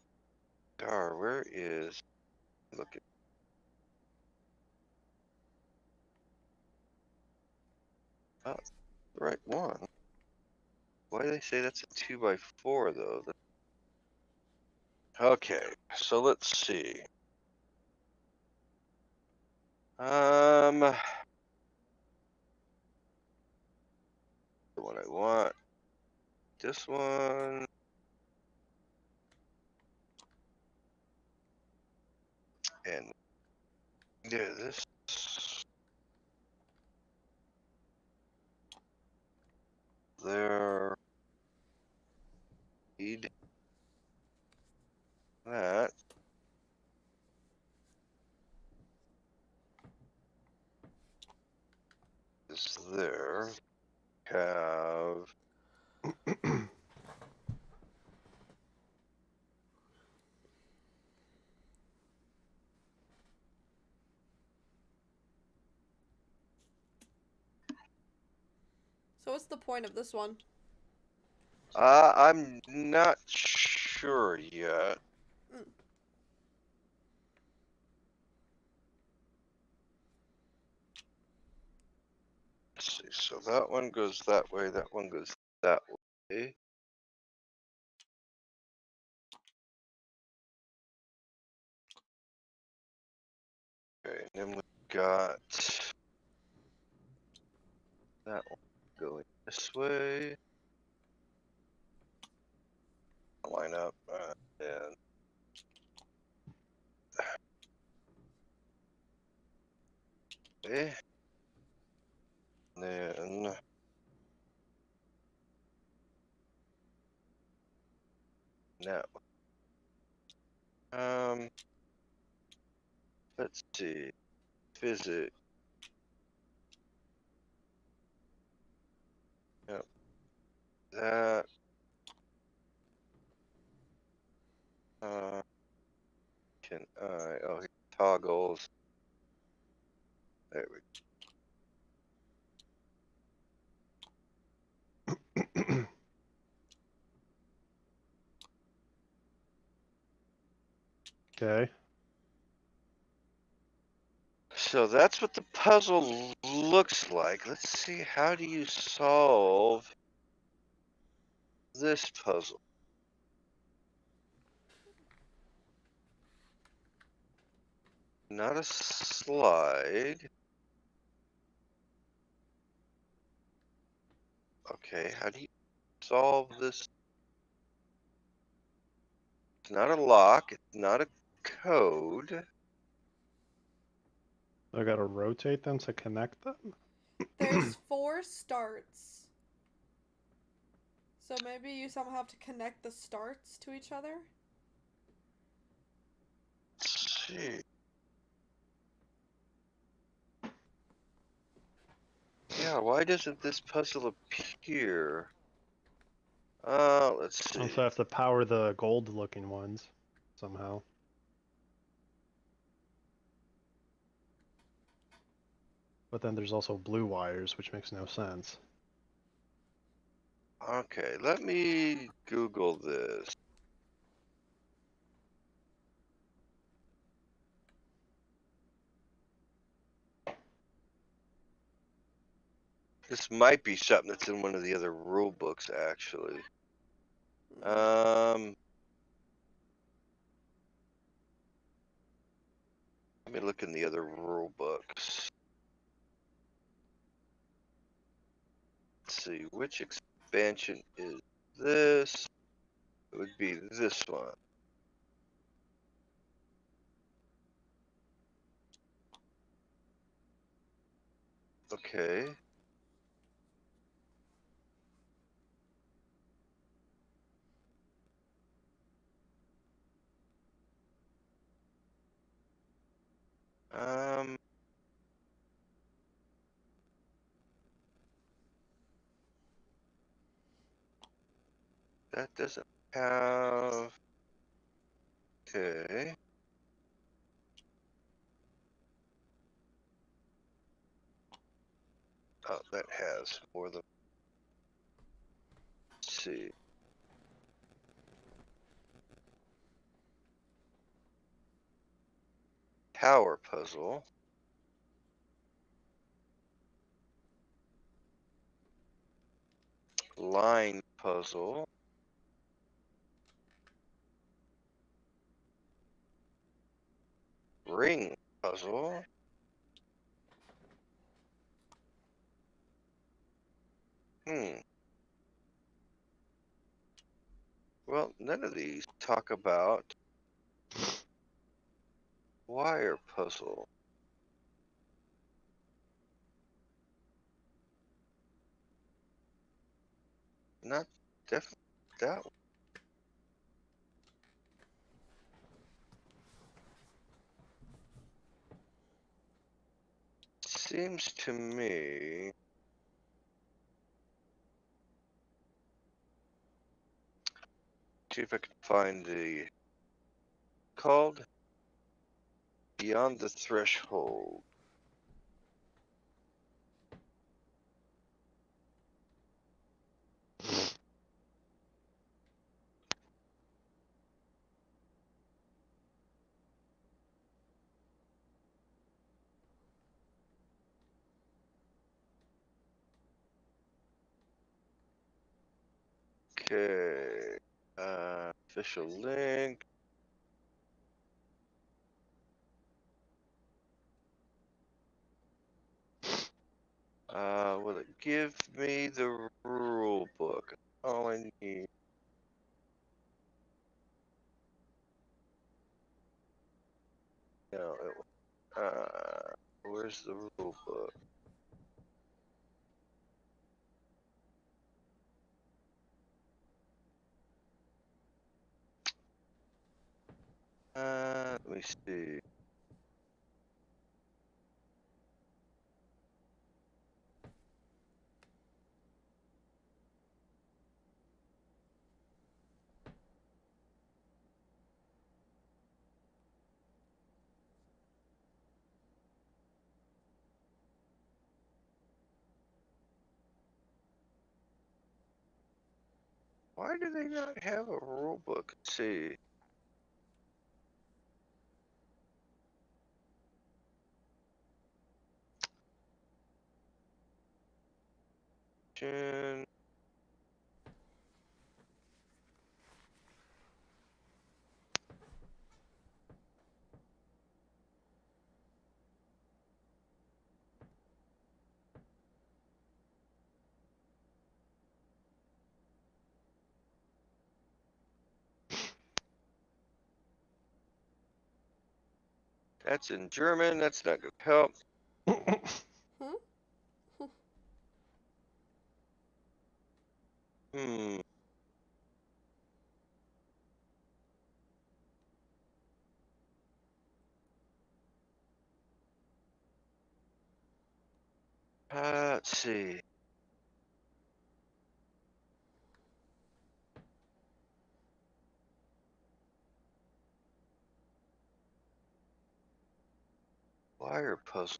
star. Where is? Look at. Oh, the right one. Why do they say that's a 2x4 though? Okay, so let's see. The one I want. This one. And yeah, this. There. Need that. Is there. Have. So what's the point of this one? I'm not sure yet. Mm. Let's see. So that one goes that way. That one goes that way. Okay, and then we got that one going this way. Line up and okay. Then that one. Let's see. Physics. Yep. That. Can I? Oh, he toggles. There we Okay. So that's what the puzzle looks like. Let's see, how do you solve this puzzle? Not a slide. Okay, how do you solve this? It's not a lock, it's not a code. I gotta rotate them to connect them? There's 4 starts. So maybe you somehow have to connect the starts to each other? Let's see. Yeah, why doesn't this puzzle appear? Let's see. Also, I have to power the gold-looking ones somehow. But then there's also blue wires, which makes no sense. Okay, let me Google this. This might be something that's in one of the other rule books, actually. Let me look in the other rule books. Let's see, which expansion is this? It would be this one. Okay. Um, that doesn't have. Okay. Oh, that has more than. Let's see. Tower puzzle. Line puzzle. Ring puzzle. Well, none of these talk about Wire puzzle. Not definitely that one. Seems to me. See if I can find the called Beyond the Threshold. Okay. Official link. Will it give me the rule book? All I need. No, where's the rule book? Let me see. Why do they not have a rule book? Let's see. Jen. That's in German. That's not going to help. Hmm. Let's see. Wire puzzle.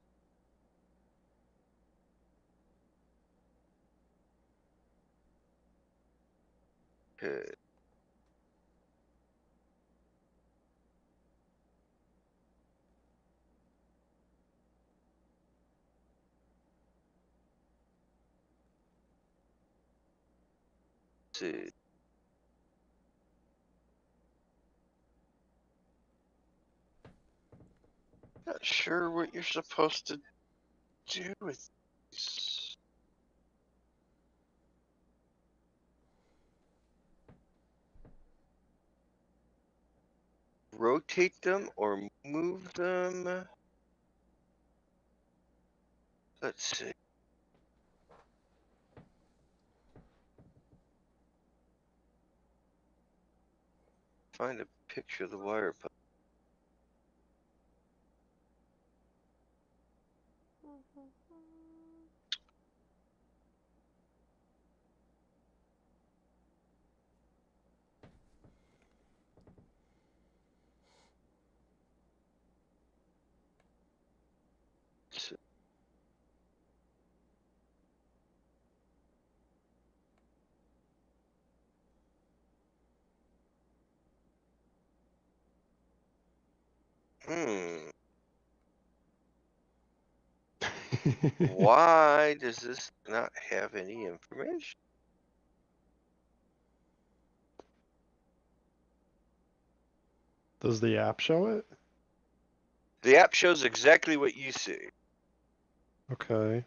Okay. Let's see. Not sure what you're supposed to do with these. Rotate them or move them? Let's see. Find a picture of the wire puzzle. Why does this not have any information? Does the app show it? The app shows exactly what you see. Okay.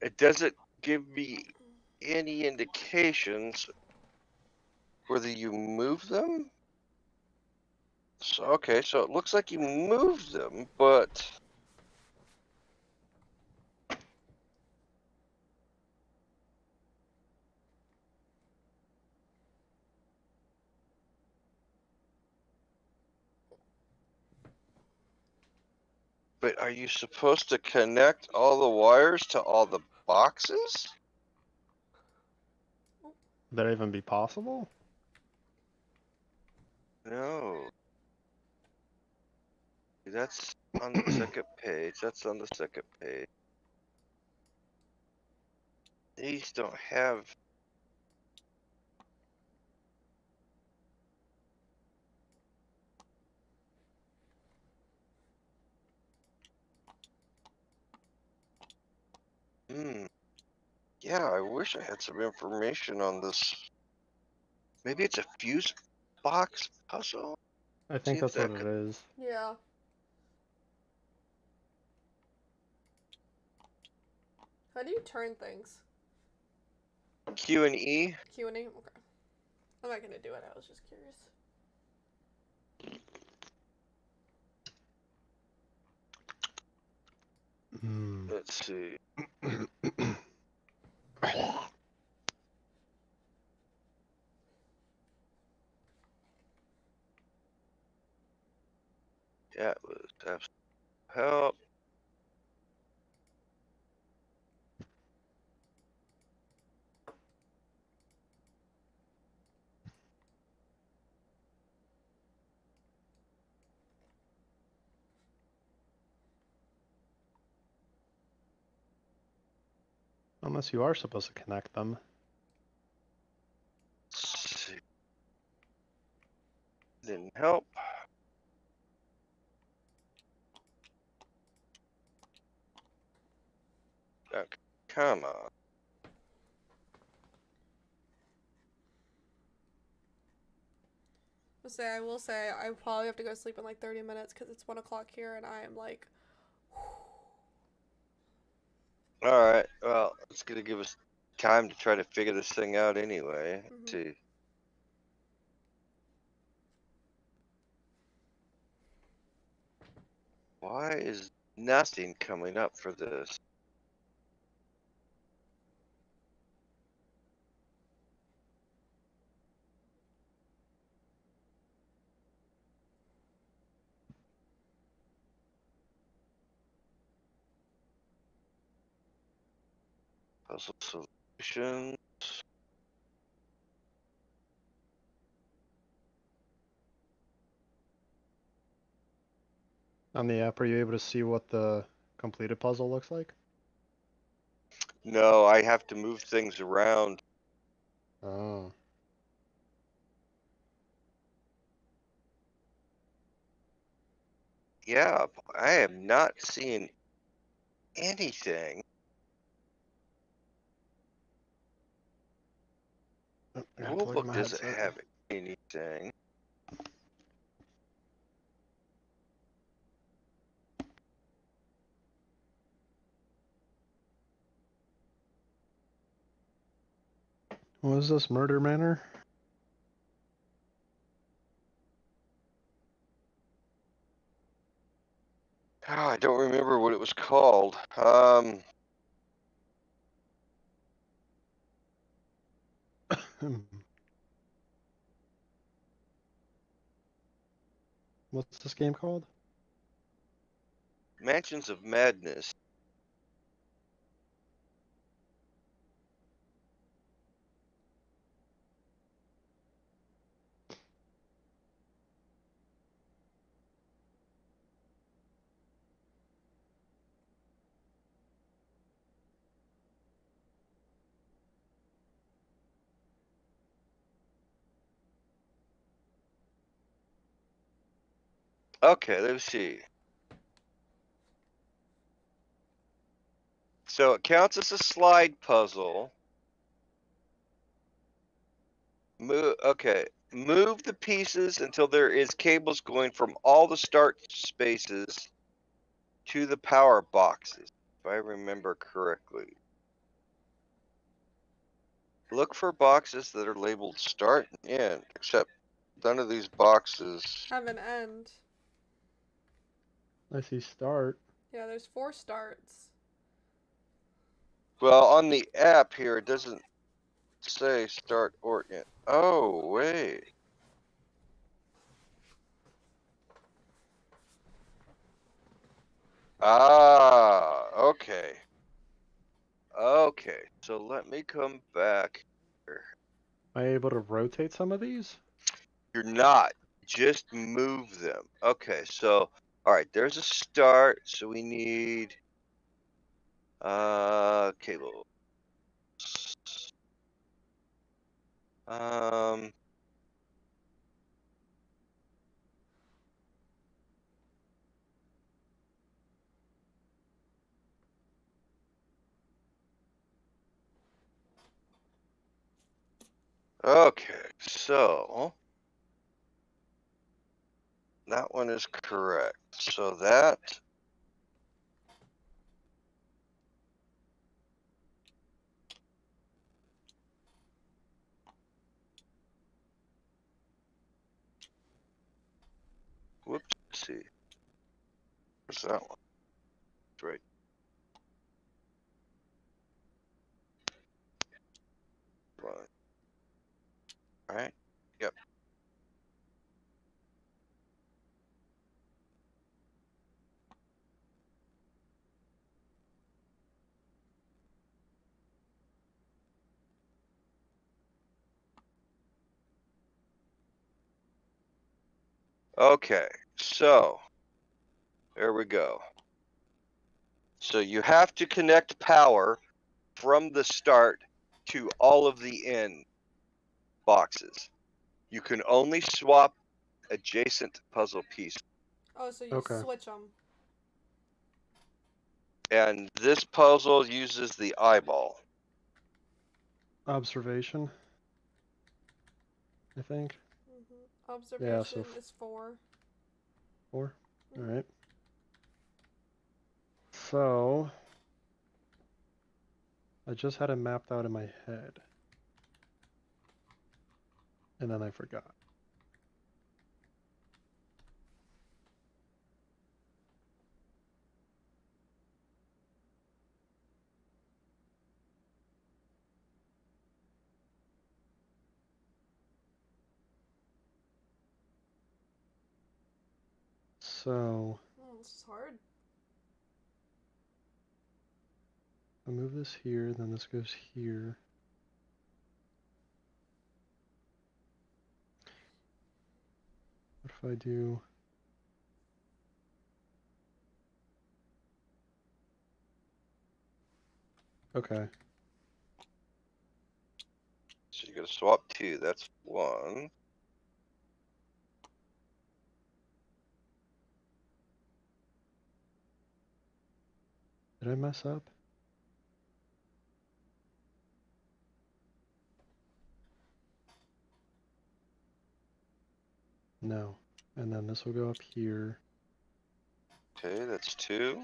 It doesn't give me any indications whether you move them. So, okay, so it looks like you moved them, but... But are you supposed to connect all the wires to all the boxes? Would that even be possible? No. That's on the second page. That's on the second page. These don't have... Yeah, I wish I had some information on this. Maybe it's a fuse box puzzle? I See think if that's what that it could... is. Yeah. How do you turn things? Q and E? Q and A? Okay. I'm not gonna do it, I was just curious. Let's see. That was absolute help. Unless you are supposed to connect them. Let's see. Didn't help. Okay, come on. I will say, I probably have to go to sleep in like 30 minutes because it's 1 o'clock here and I am like, Alright, well, it's gonna give us time to try to figure this thing out anyway. Let's see. Why is nothing coming up for this? Puzzle solutions. On the app, are you able to see what the completed puzzle looks like? No, I have to move things around. Oh. Yeah, I am not seeing anything. Rulebook doesn't have anything. What is this, Murder Manor? Oh, I don't remember what it was called. What's this game called? Mansions of Madness. Okay, let's see. So it counts as a slide puzzle. Okay, move the pieces until there is cables going from all the start spaces to the power boxes, if I remember correctly. Look for boxes that are labeled start and end, except None of these boxes. have an end. I see start. Yeah, there's 4 starts. Well, on the app here, it doesn't say start or end. Oh, wait. Ah, okay. Okay, so let me come back here. Am I able to rotate some of these? You're not. Just move them. Okay, so, alright, there's a start, so we need, cable. Okay, so that one is correct. So that whoops, let's see. Where's that one? It's right. One. Alright. Yep. Okay, so there we go. So you have to connect power from the start to all of the end boxes. You can only swap adjacent puzzle pieces. Oh, so you Okay. switch them. And this puzzle uses the eyeball. Observation, I think. Observation is 4. 4. Alright. So, I just had it mapped out in my head. And then I forgot. So, This is hard. I move this here, then this goes here. What if I do... Okay. So you gotta swap 2, that's 1. Did I mess up? No. And then this will go up here. Okay, that's 2.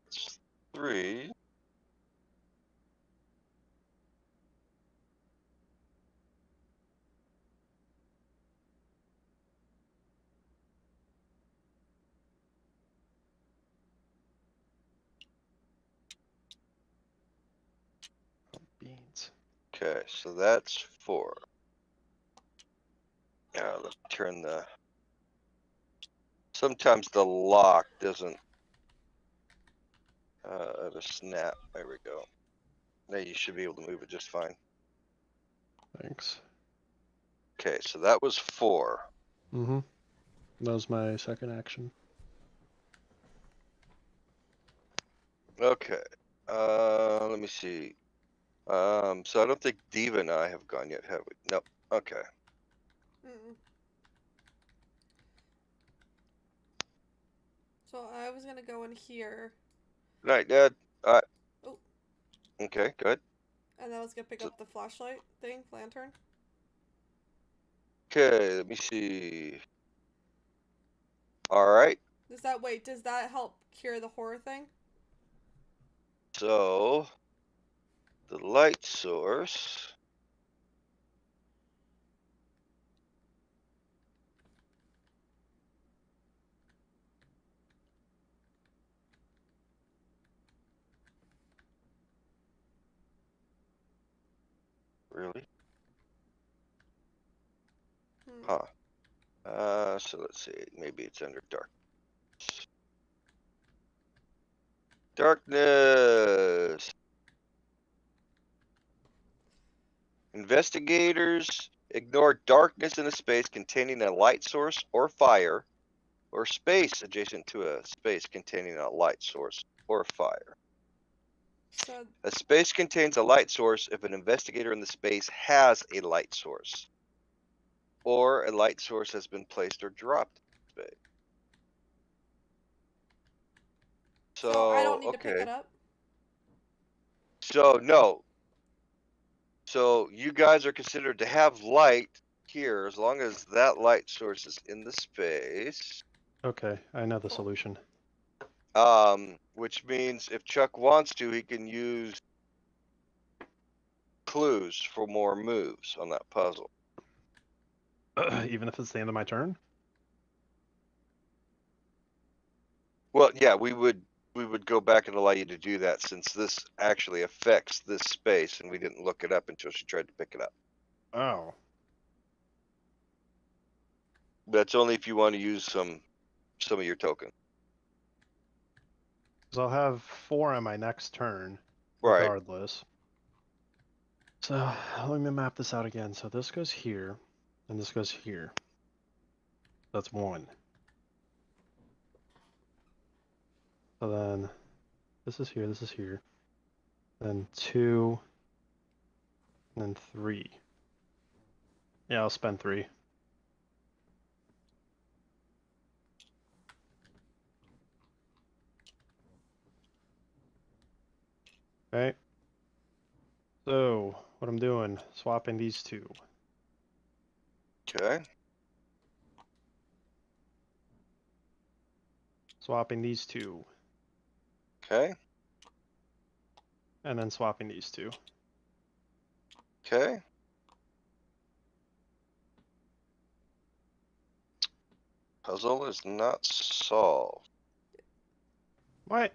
That's 3. Beans. Okay, so that's 4. Now let's turn the... Sometimes the lock doesn't have a snap. There we go. Now you should be able to move it just fine. Thanks. Okay, so that was 4. Mm-hmm. That was my second action. Okay. Let me see. So I don't think Diva and I have gone yet, have we? Nope. Okay. So I was gonna go in here. Good night, Dad. Alright. Oh. Okay, good. And then I was gonna pick up the flashlight thing, lantern. Okay, let me see. All right. Does that help cure the horror thing? So the light source. Really? Huh. So let's see. Maybe it's under dark. Darkness. Investigators ignore darkness in a space containing a light source or fire, or space adjacent to a space containing a light source or fire. So A space contains a light source if an investigator in the space has a light source, or a light source has been placed or dropped in space. so I don't So, need to pick okay. it up? So, no. So, you guys are considered to have light here as long as that light source is in the space. Okay, I know the Cool. solution. Which means if Chuck wants to, he can use clues for more moves on that puzzle. Even if it's the end of my turn? Well, yeah, we would go back and allow you to do that since this actually affects this space, and we didn't look it up until she tried to pick it up. Oh. That's only if you want to use some of your token. So I'll have 4 on my next turn, Right. regardless. So let me map this out again. So this goes here, and this goes here. That's 1. So then this is here, then 2, and then 3. Yeah, I'll spend 3. Okay. So what I'm doing, swapping these 2. Okay. Swapping these 2. Okay. And then swapping these 2. Okay. Puzzle is not solved. What?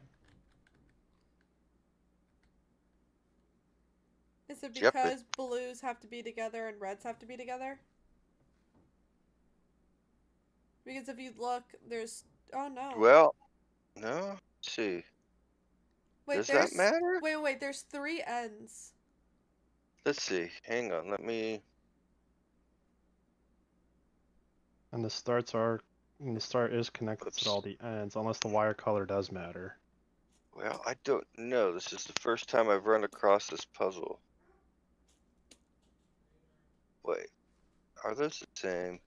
Is it Yep, because blues have to be together and reds have to be together? Because if you look, there's... Oh, no. Well, no. Let's see. Wait, Does there's... that matter? Wait, there's 3 ends. Let's see. Hang on. Let me. And the start is connected Oops. to all the ends, unless the wire color does matter. Well, I don't know. This is the first time I've run across this puzzle. Wait. Are those the same?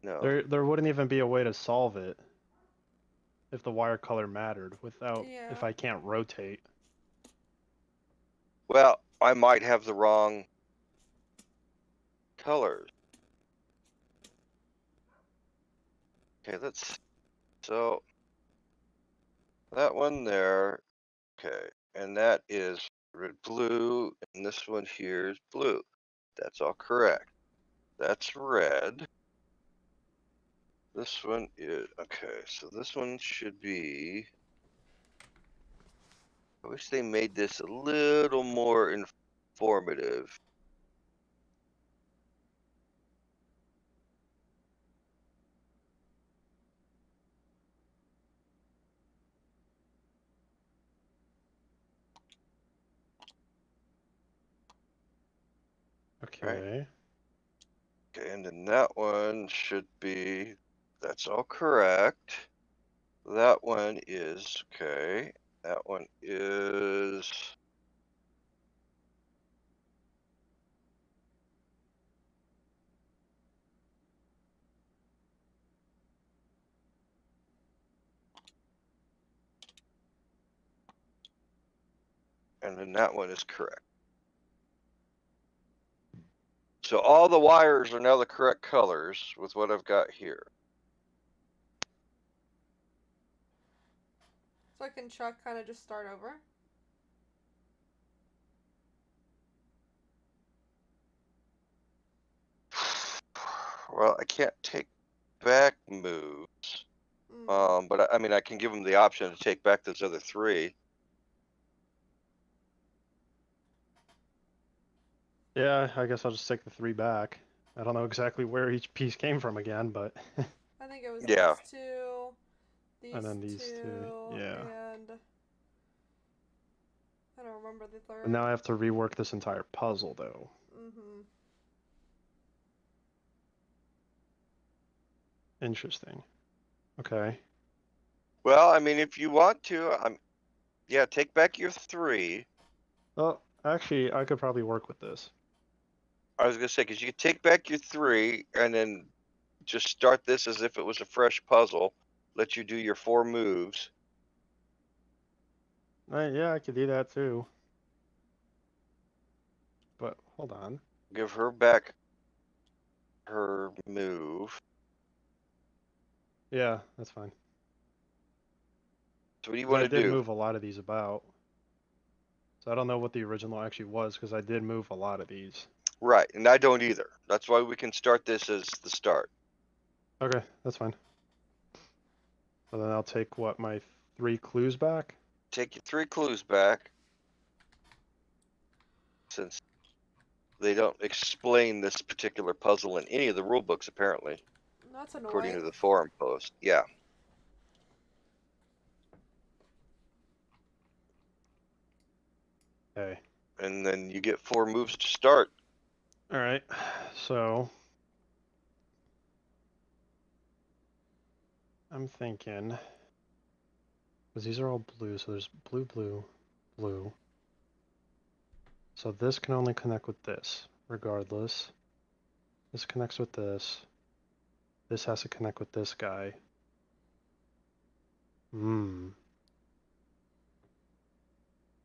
No. There wouldn't even be a way to solve it if the wire color mattered if Yeah. I can't rotate. Well, I might have the wrong colors. Okay, so that one there, okay, and that is blue, and this one here is blue. That's all correct. That's red. This one is, okay, so this one should be, I wish they made this a little more informative. Okay. Right. Okay, and then that one should be, that's all correct. That one is, okay, that one is, and then that one is correct. So all the wires are now the correct colors with what I've got here. So I can Chuck kind of just start over. Well, I can't take back moves. But I mean, I can give them the option to take back those other 3. Yeah, I guess I'll just take the 3 back. I don't know exactly where each piece came from again, but I think it was Yeah. these 2, these and then these 2, 2. Yeah. and I don't remember the third. And now I have to rework this entire puzzle, though. Mm-hmm. Interesting. Okay. Well, I mean, if you want to, yeah, take back your 3. Well, actually, I could probably work with this. I was gonna say, because you could take back your 3 and then just start this as if it was a fresh puzzle. Let you do your 4 moves. Yeah, I could do that too. But hold on. Give her back her move. Yeah, that's fine. So what do you 'Cause want I to did do? move a lot of these about. So I don't know what the original actually was, because I did move a lot of these. Right, and I don't either. That's why we can start this as the start. Okay, that's fine. So then I'll take, what, my 3 clues back? Take your 3 clues back, since they don't explain this particular puzzle in any of the rule books, apparently, That's according to annoying. the forum post. Yeah. Okay. And then you get 4 moves to start. Alright, so I'm thinking, because these are all blue, so there's blue, blue, blue. So this can only connect with this, regardless. This connects with this. This has to connect with this guy. I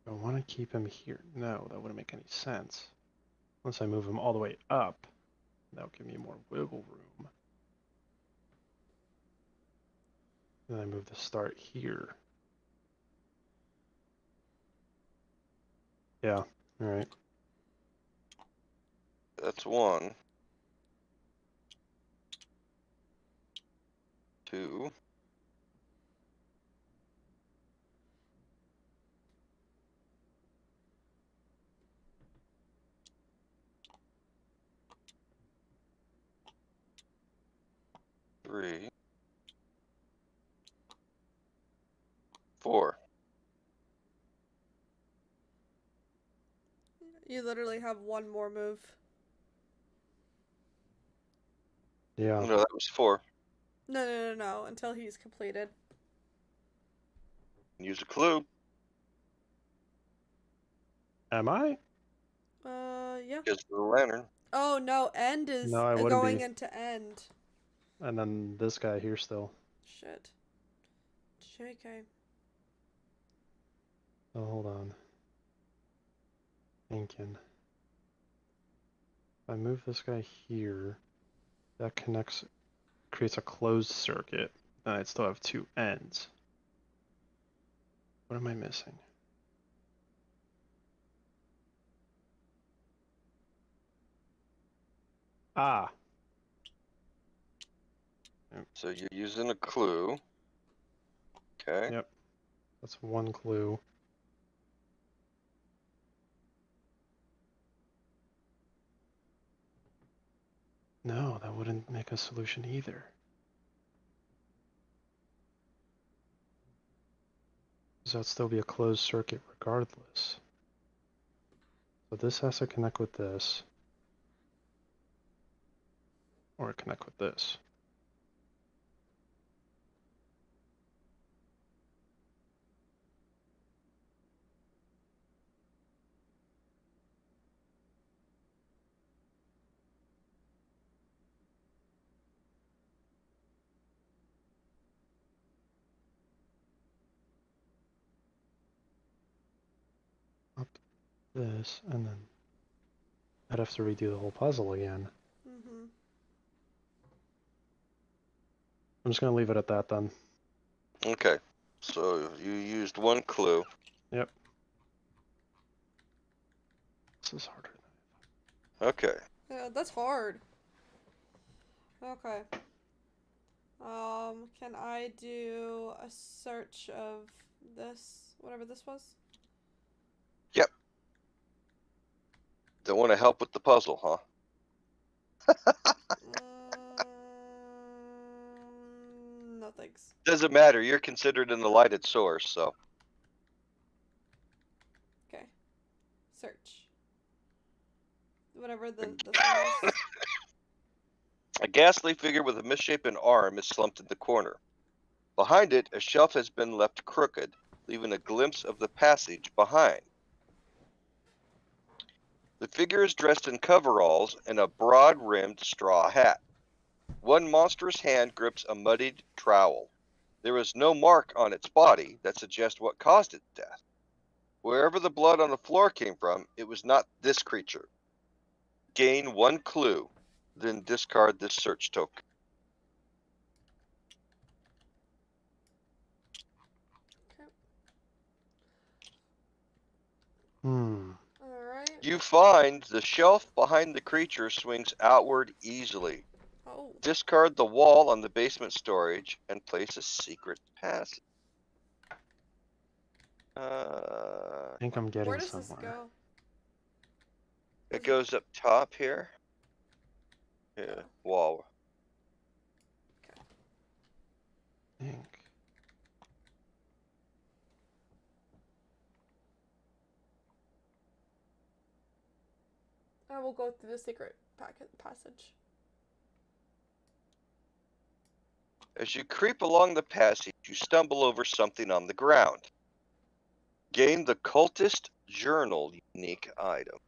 want to keep him here. No, that wouldn't make any sense. Unless I move him all the way up. That'll give me more wiggle room. Then I move the start here. Yeah, alright. That's 1. 2. 3. 4. You literally have 1 more move. Yeah. No, that was 4. No, until he's completed. Use a clue. Am I? Yeah. Because of the lantern. Oh no, end is No, I wouldn't going be. into end. And then this guy here still. Shit. JK. Oh, hold on. Thinking. If I move this guy here, that connects, creates a closed circuit, and I'd still have 2 ends. What am I missing? Ah. So you're using a clue. Okay. Yep. That's 1 clue. No, that wouldn't make a solution either. Because that'd still be a closed circuit regardless. So this has to connect with this. Or connect with this. Up this, and then I'd have to redo the whole puzzle again. Mm-hmm. I'm just gonna leave it at that then. Okay. So you used one clue. Yep. This is harder. Okay. Yeah, that's hard. Okay. Can I do a search of this, whatever this was? Yep. Don't want to help with the puzzle, huh? No thanks. Doesn't matter. You're considered an lighted source, so. Okay. Search. Whatever this one is. A ghastly figure with a misshapen arm is slumped in the corner. Behind it, a shelf has been left crooked, leaving a glimpse of the passage behind. The figure is dressed in coveralls and a broad-rimmed straw hat. One monstrous hand grips a muddied trowel. There is no mark on its body that suggests what caused its death. Wherever the blood on the floor came from, it was not this creature. Gain one clue, then discard this search token. Alright. You find the shelf behind the creature swings outward easily. Oh. Discard the wall on the basement storage and place a secret passage. I think I'm getting Where does somewhere. this go? It goes up top here. Yeah, wall. I think. I will go through the secret passage. As you creep along the passage, you stumble over something on the ground. Gain the Cultist Journal unique item.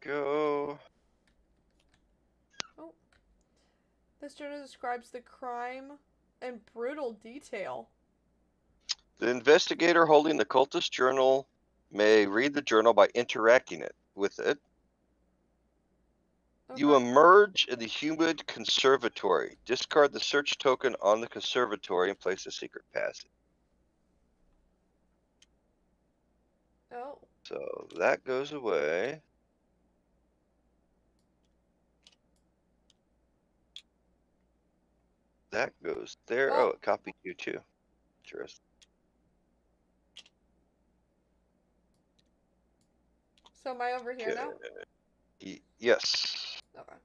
Go. Oh. This journal describes the crime in brutal detail. The investigator holding the Cultist Journal may read the journal by interacting with it. Okay. You emerge in the humid conservatory. Discard the search token on the conservatory and place a secret passage. Oh. So that goes away. That goes there. Oh, it copied you too. Interesting. So am I over here now? Yes. Okay.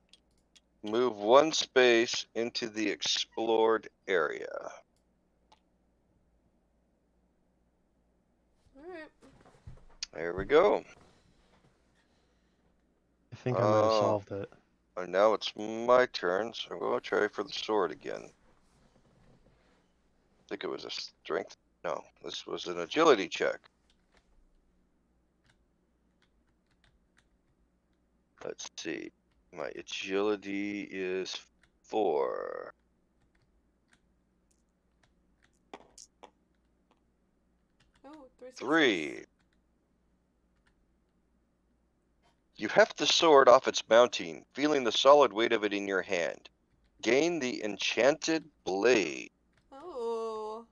Move one space into the explored area. Alright. There we go. I think I might have solved it. And now it's my turn, so I'm going to try for the sword again. I think it was a strength. No, this was an agility check. Let's see. My agility is 4. Oh, 3. You heft the sword off its mounting, feeling the solid weight of it in your hand. Gain the Enchanted Blade. Oh.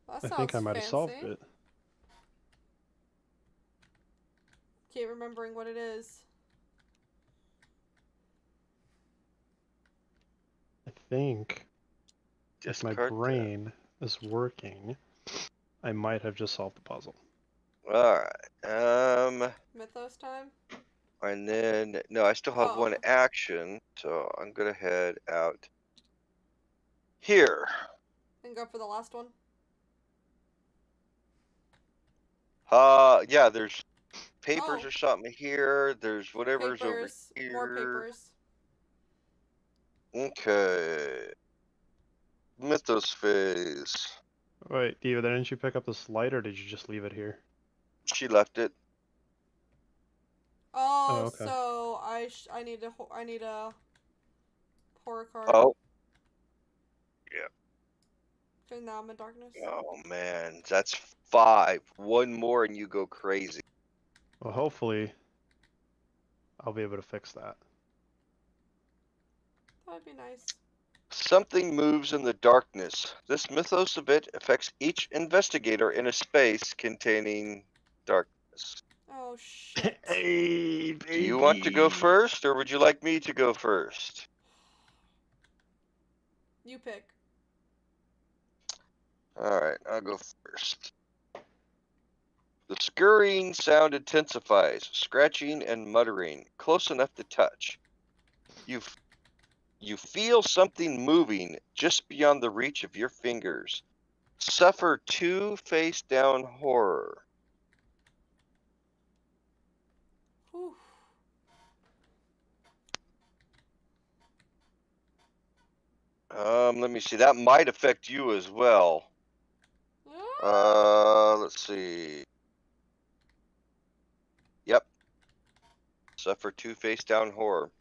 That sounds I think I might have solved fancy. it. Keep remembering what it is. I think if my brain is working, I might have just solved the puzzle. Alright. Mythos time? And then, no, I still have one action, so I'm gonna head out here. And go for the last one? Yeah, there's papers or something here. There's whatever's over here. More papers. Okay. Mythos Phase. Wait, Diva, didn't you pick up this light or did you just leave it here? She left it. Oh, okay. so I need to horror card. Oh. Okay, now I'm in darkness. Oh, man. That's 5. One more and you go crazy. Well, hopefully, I'll be able to fix that. That would be nice. Something moves in the darkness. This Mythos event affects each investigator in a space containing darkness. Oh, shit. Hey, Do you want to go baby. first, or would you like me to go first? You pick. Alright, I'll go first. The scurrying sound intensifies, scratching and muttering, close enough to touch. You feel something moving just beyond the reach of your fingers. Suffer 2 face-down horror. Whew. Let me see. That might affect you as well. Let's see. Yep. Suffer 2 face-down horror.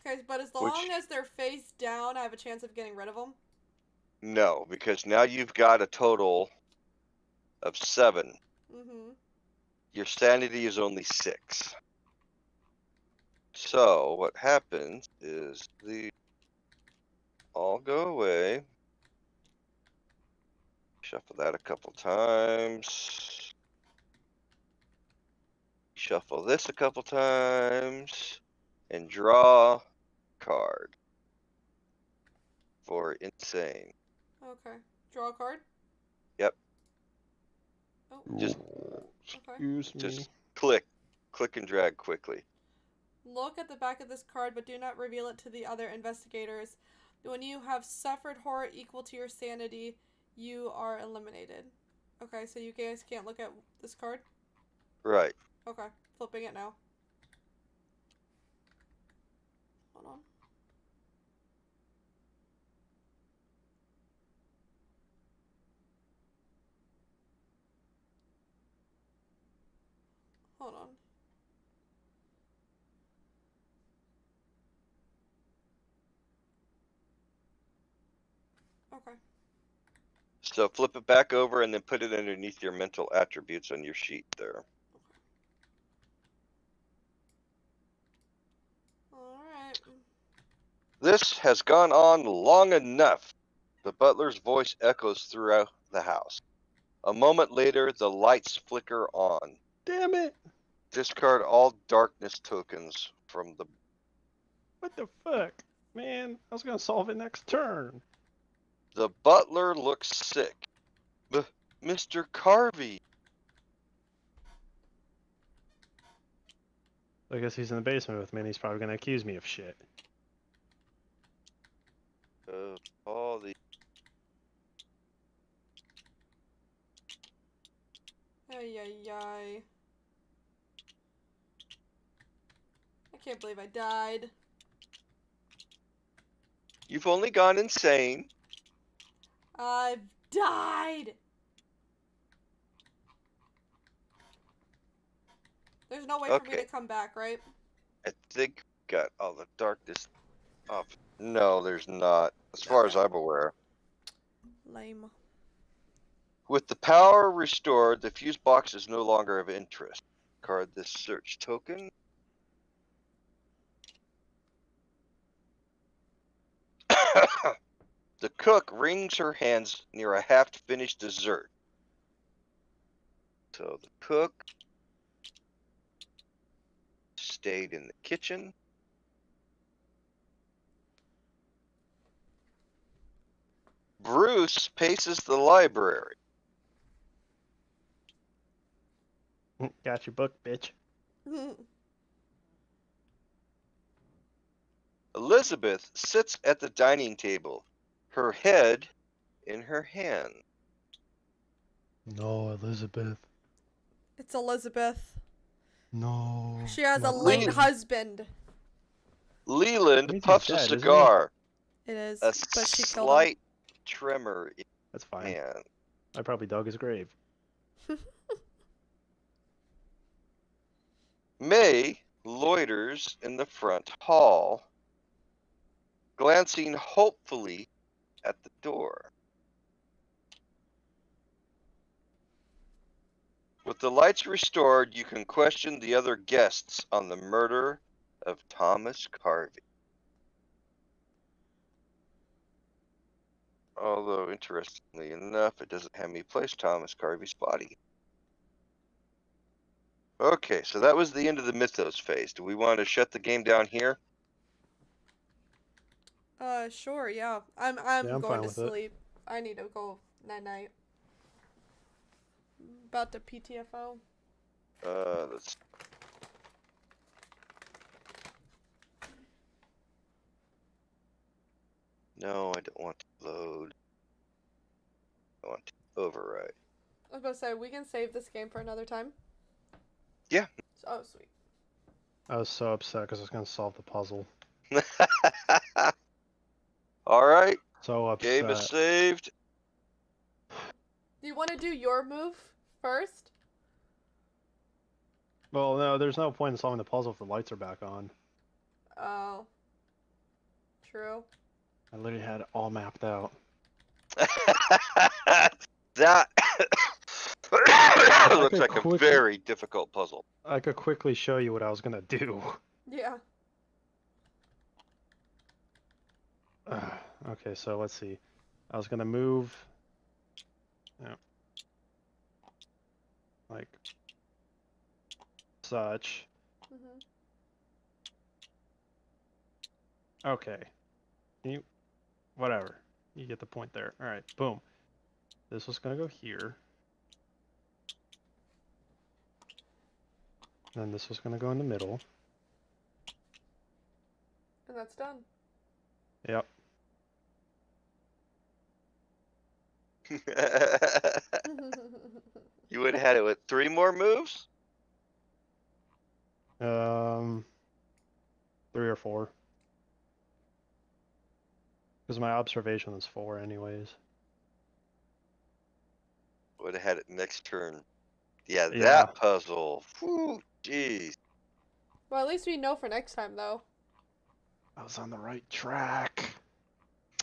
Okay, but as long as they're face down, I have a chance of getting rid of them? No, because now you've got a total of 7. Mm-hmm. Your sanity is only 6. So, what happens is the all go away. Shuffle that a couple times. Shuffle this a couple times. And draw card for insane. Okay. Draw a card? Yep. Oh, Just okay. Excuse me. Just click and drag quickly. Look at the back of this card, but do not reveal it to the other investigators. When you have suffered horror equal to your sanity, you are eliminated. Okay, so you guys can't look at this card? Right. Okay, flipping it now. Hold on. Hold on. Okay. So flip it back over and then put it underneath your mental attributes on your sheet there. Alright. This has gone on long enough. The butler's voice echoes throughout the house. A moment later, the lights flicker on. Damn it! Discard all darkness tokens from the... What the fuck? Man, I was gonna solve it next turn. The butler looks sick. Mr. Carvey. I guess he's in the basement with me and he's probably gonna accuse me of shit. All the... Ay, ay, ay. I can't believe I died. You've only gone insane. I've died! There's no way for me to come back, right? I think we got all the darkness off. No, there's not, as far as I'm aware. Lame. With the power restored, the fuse box is no longer of interest. Card this search token. The cook wrings her hands near a half-finished dessert. So the cook stayed in the kitchen. Bruce paces the library. Got your book, bitch. Elizabeth sits at the dining table, her head in her hand. No, Elizabeth. It's Elizabeth. No. She has a not late Elizabeth. husband. Leland He's puffs dead, a isn't he? cigar, It is, a but she killed slight tremor in That's fine. hand. I probably dug his grave. him. May loiters in the front hall, glancing hopefully at the door. With the lights restored, you can question the other guests on the murder of Thomas Carvey. Although, interestingly enough, it doesn't have me place Thomas Carvey's body. Okay, so that was the end of the Mythos phase. Do we want to shut the game down here? Sure, yeah. I'm I'm going fine to with it. sleep. I need to go night. About to PTFO. Let's. No, I don't want to load. I want to override. I was about to say, we can save this game for another time. Yeah. Oh, sweet. I was so upset because I was going to solve the puzzle. All right. So upset. Game is saved. Do you want to do your move first? Well, no, there's no point in solving the puzzle if the lights are back on. Oh. True. I literally had it all mapped out. That looks like a very difficult puzzle. I could quickly show you what I was going to do. Yeah. Okay, so let's see. I was going to move... Yeah. Like... such. Mhm. Okay. Can you... Whatever. You get the point there. Alright, boom. This was going to go here. Then this was going to go in the middle. And that's done. Yep. You would have had it with 3 more moves? 3 or 4. Because my observation is 4 anyways. Would have had it next turn. Yeah, Yeah. that puzzle. Whew, jeez. Well, at least we know for next time, though. I was on the right track.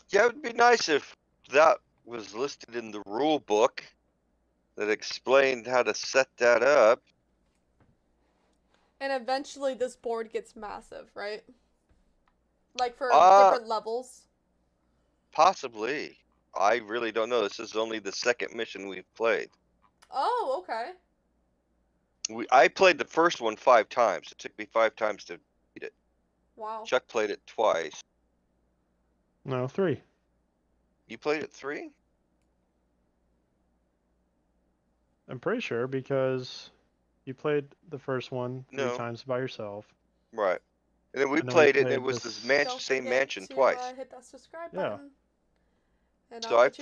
Yeah, it would be nice if that was listed in the rule book that explained how to set that up. And eventually this board gets massive, right? Like for different levels? Possibly. I really don't know. This is only the second mission we've played. Oh, okay. I played the first one 5 times. It took me 5 times to beat it. Wow. Chuck played it twice. No, 3. You played it 3? I'm pretty sure because you played the first one 3 times by yourself. Right. And then we And then played it, and it was this the same Don't mansion forget twice. to hit that subscribe Yeah. button. And So I'll I let you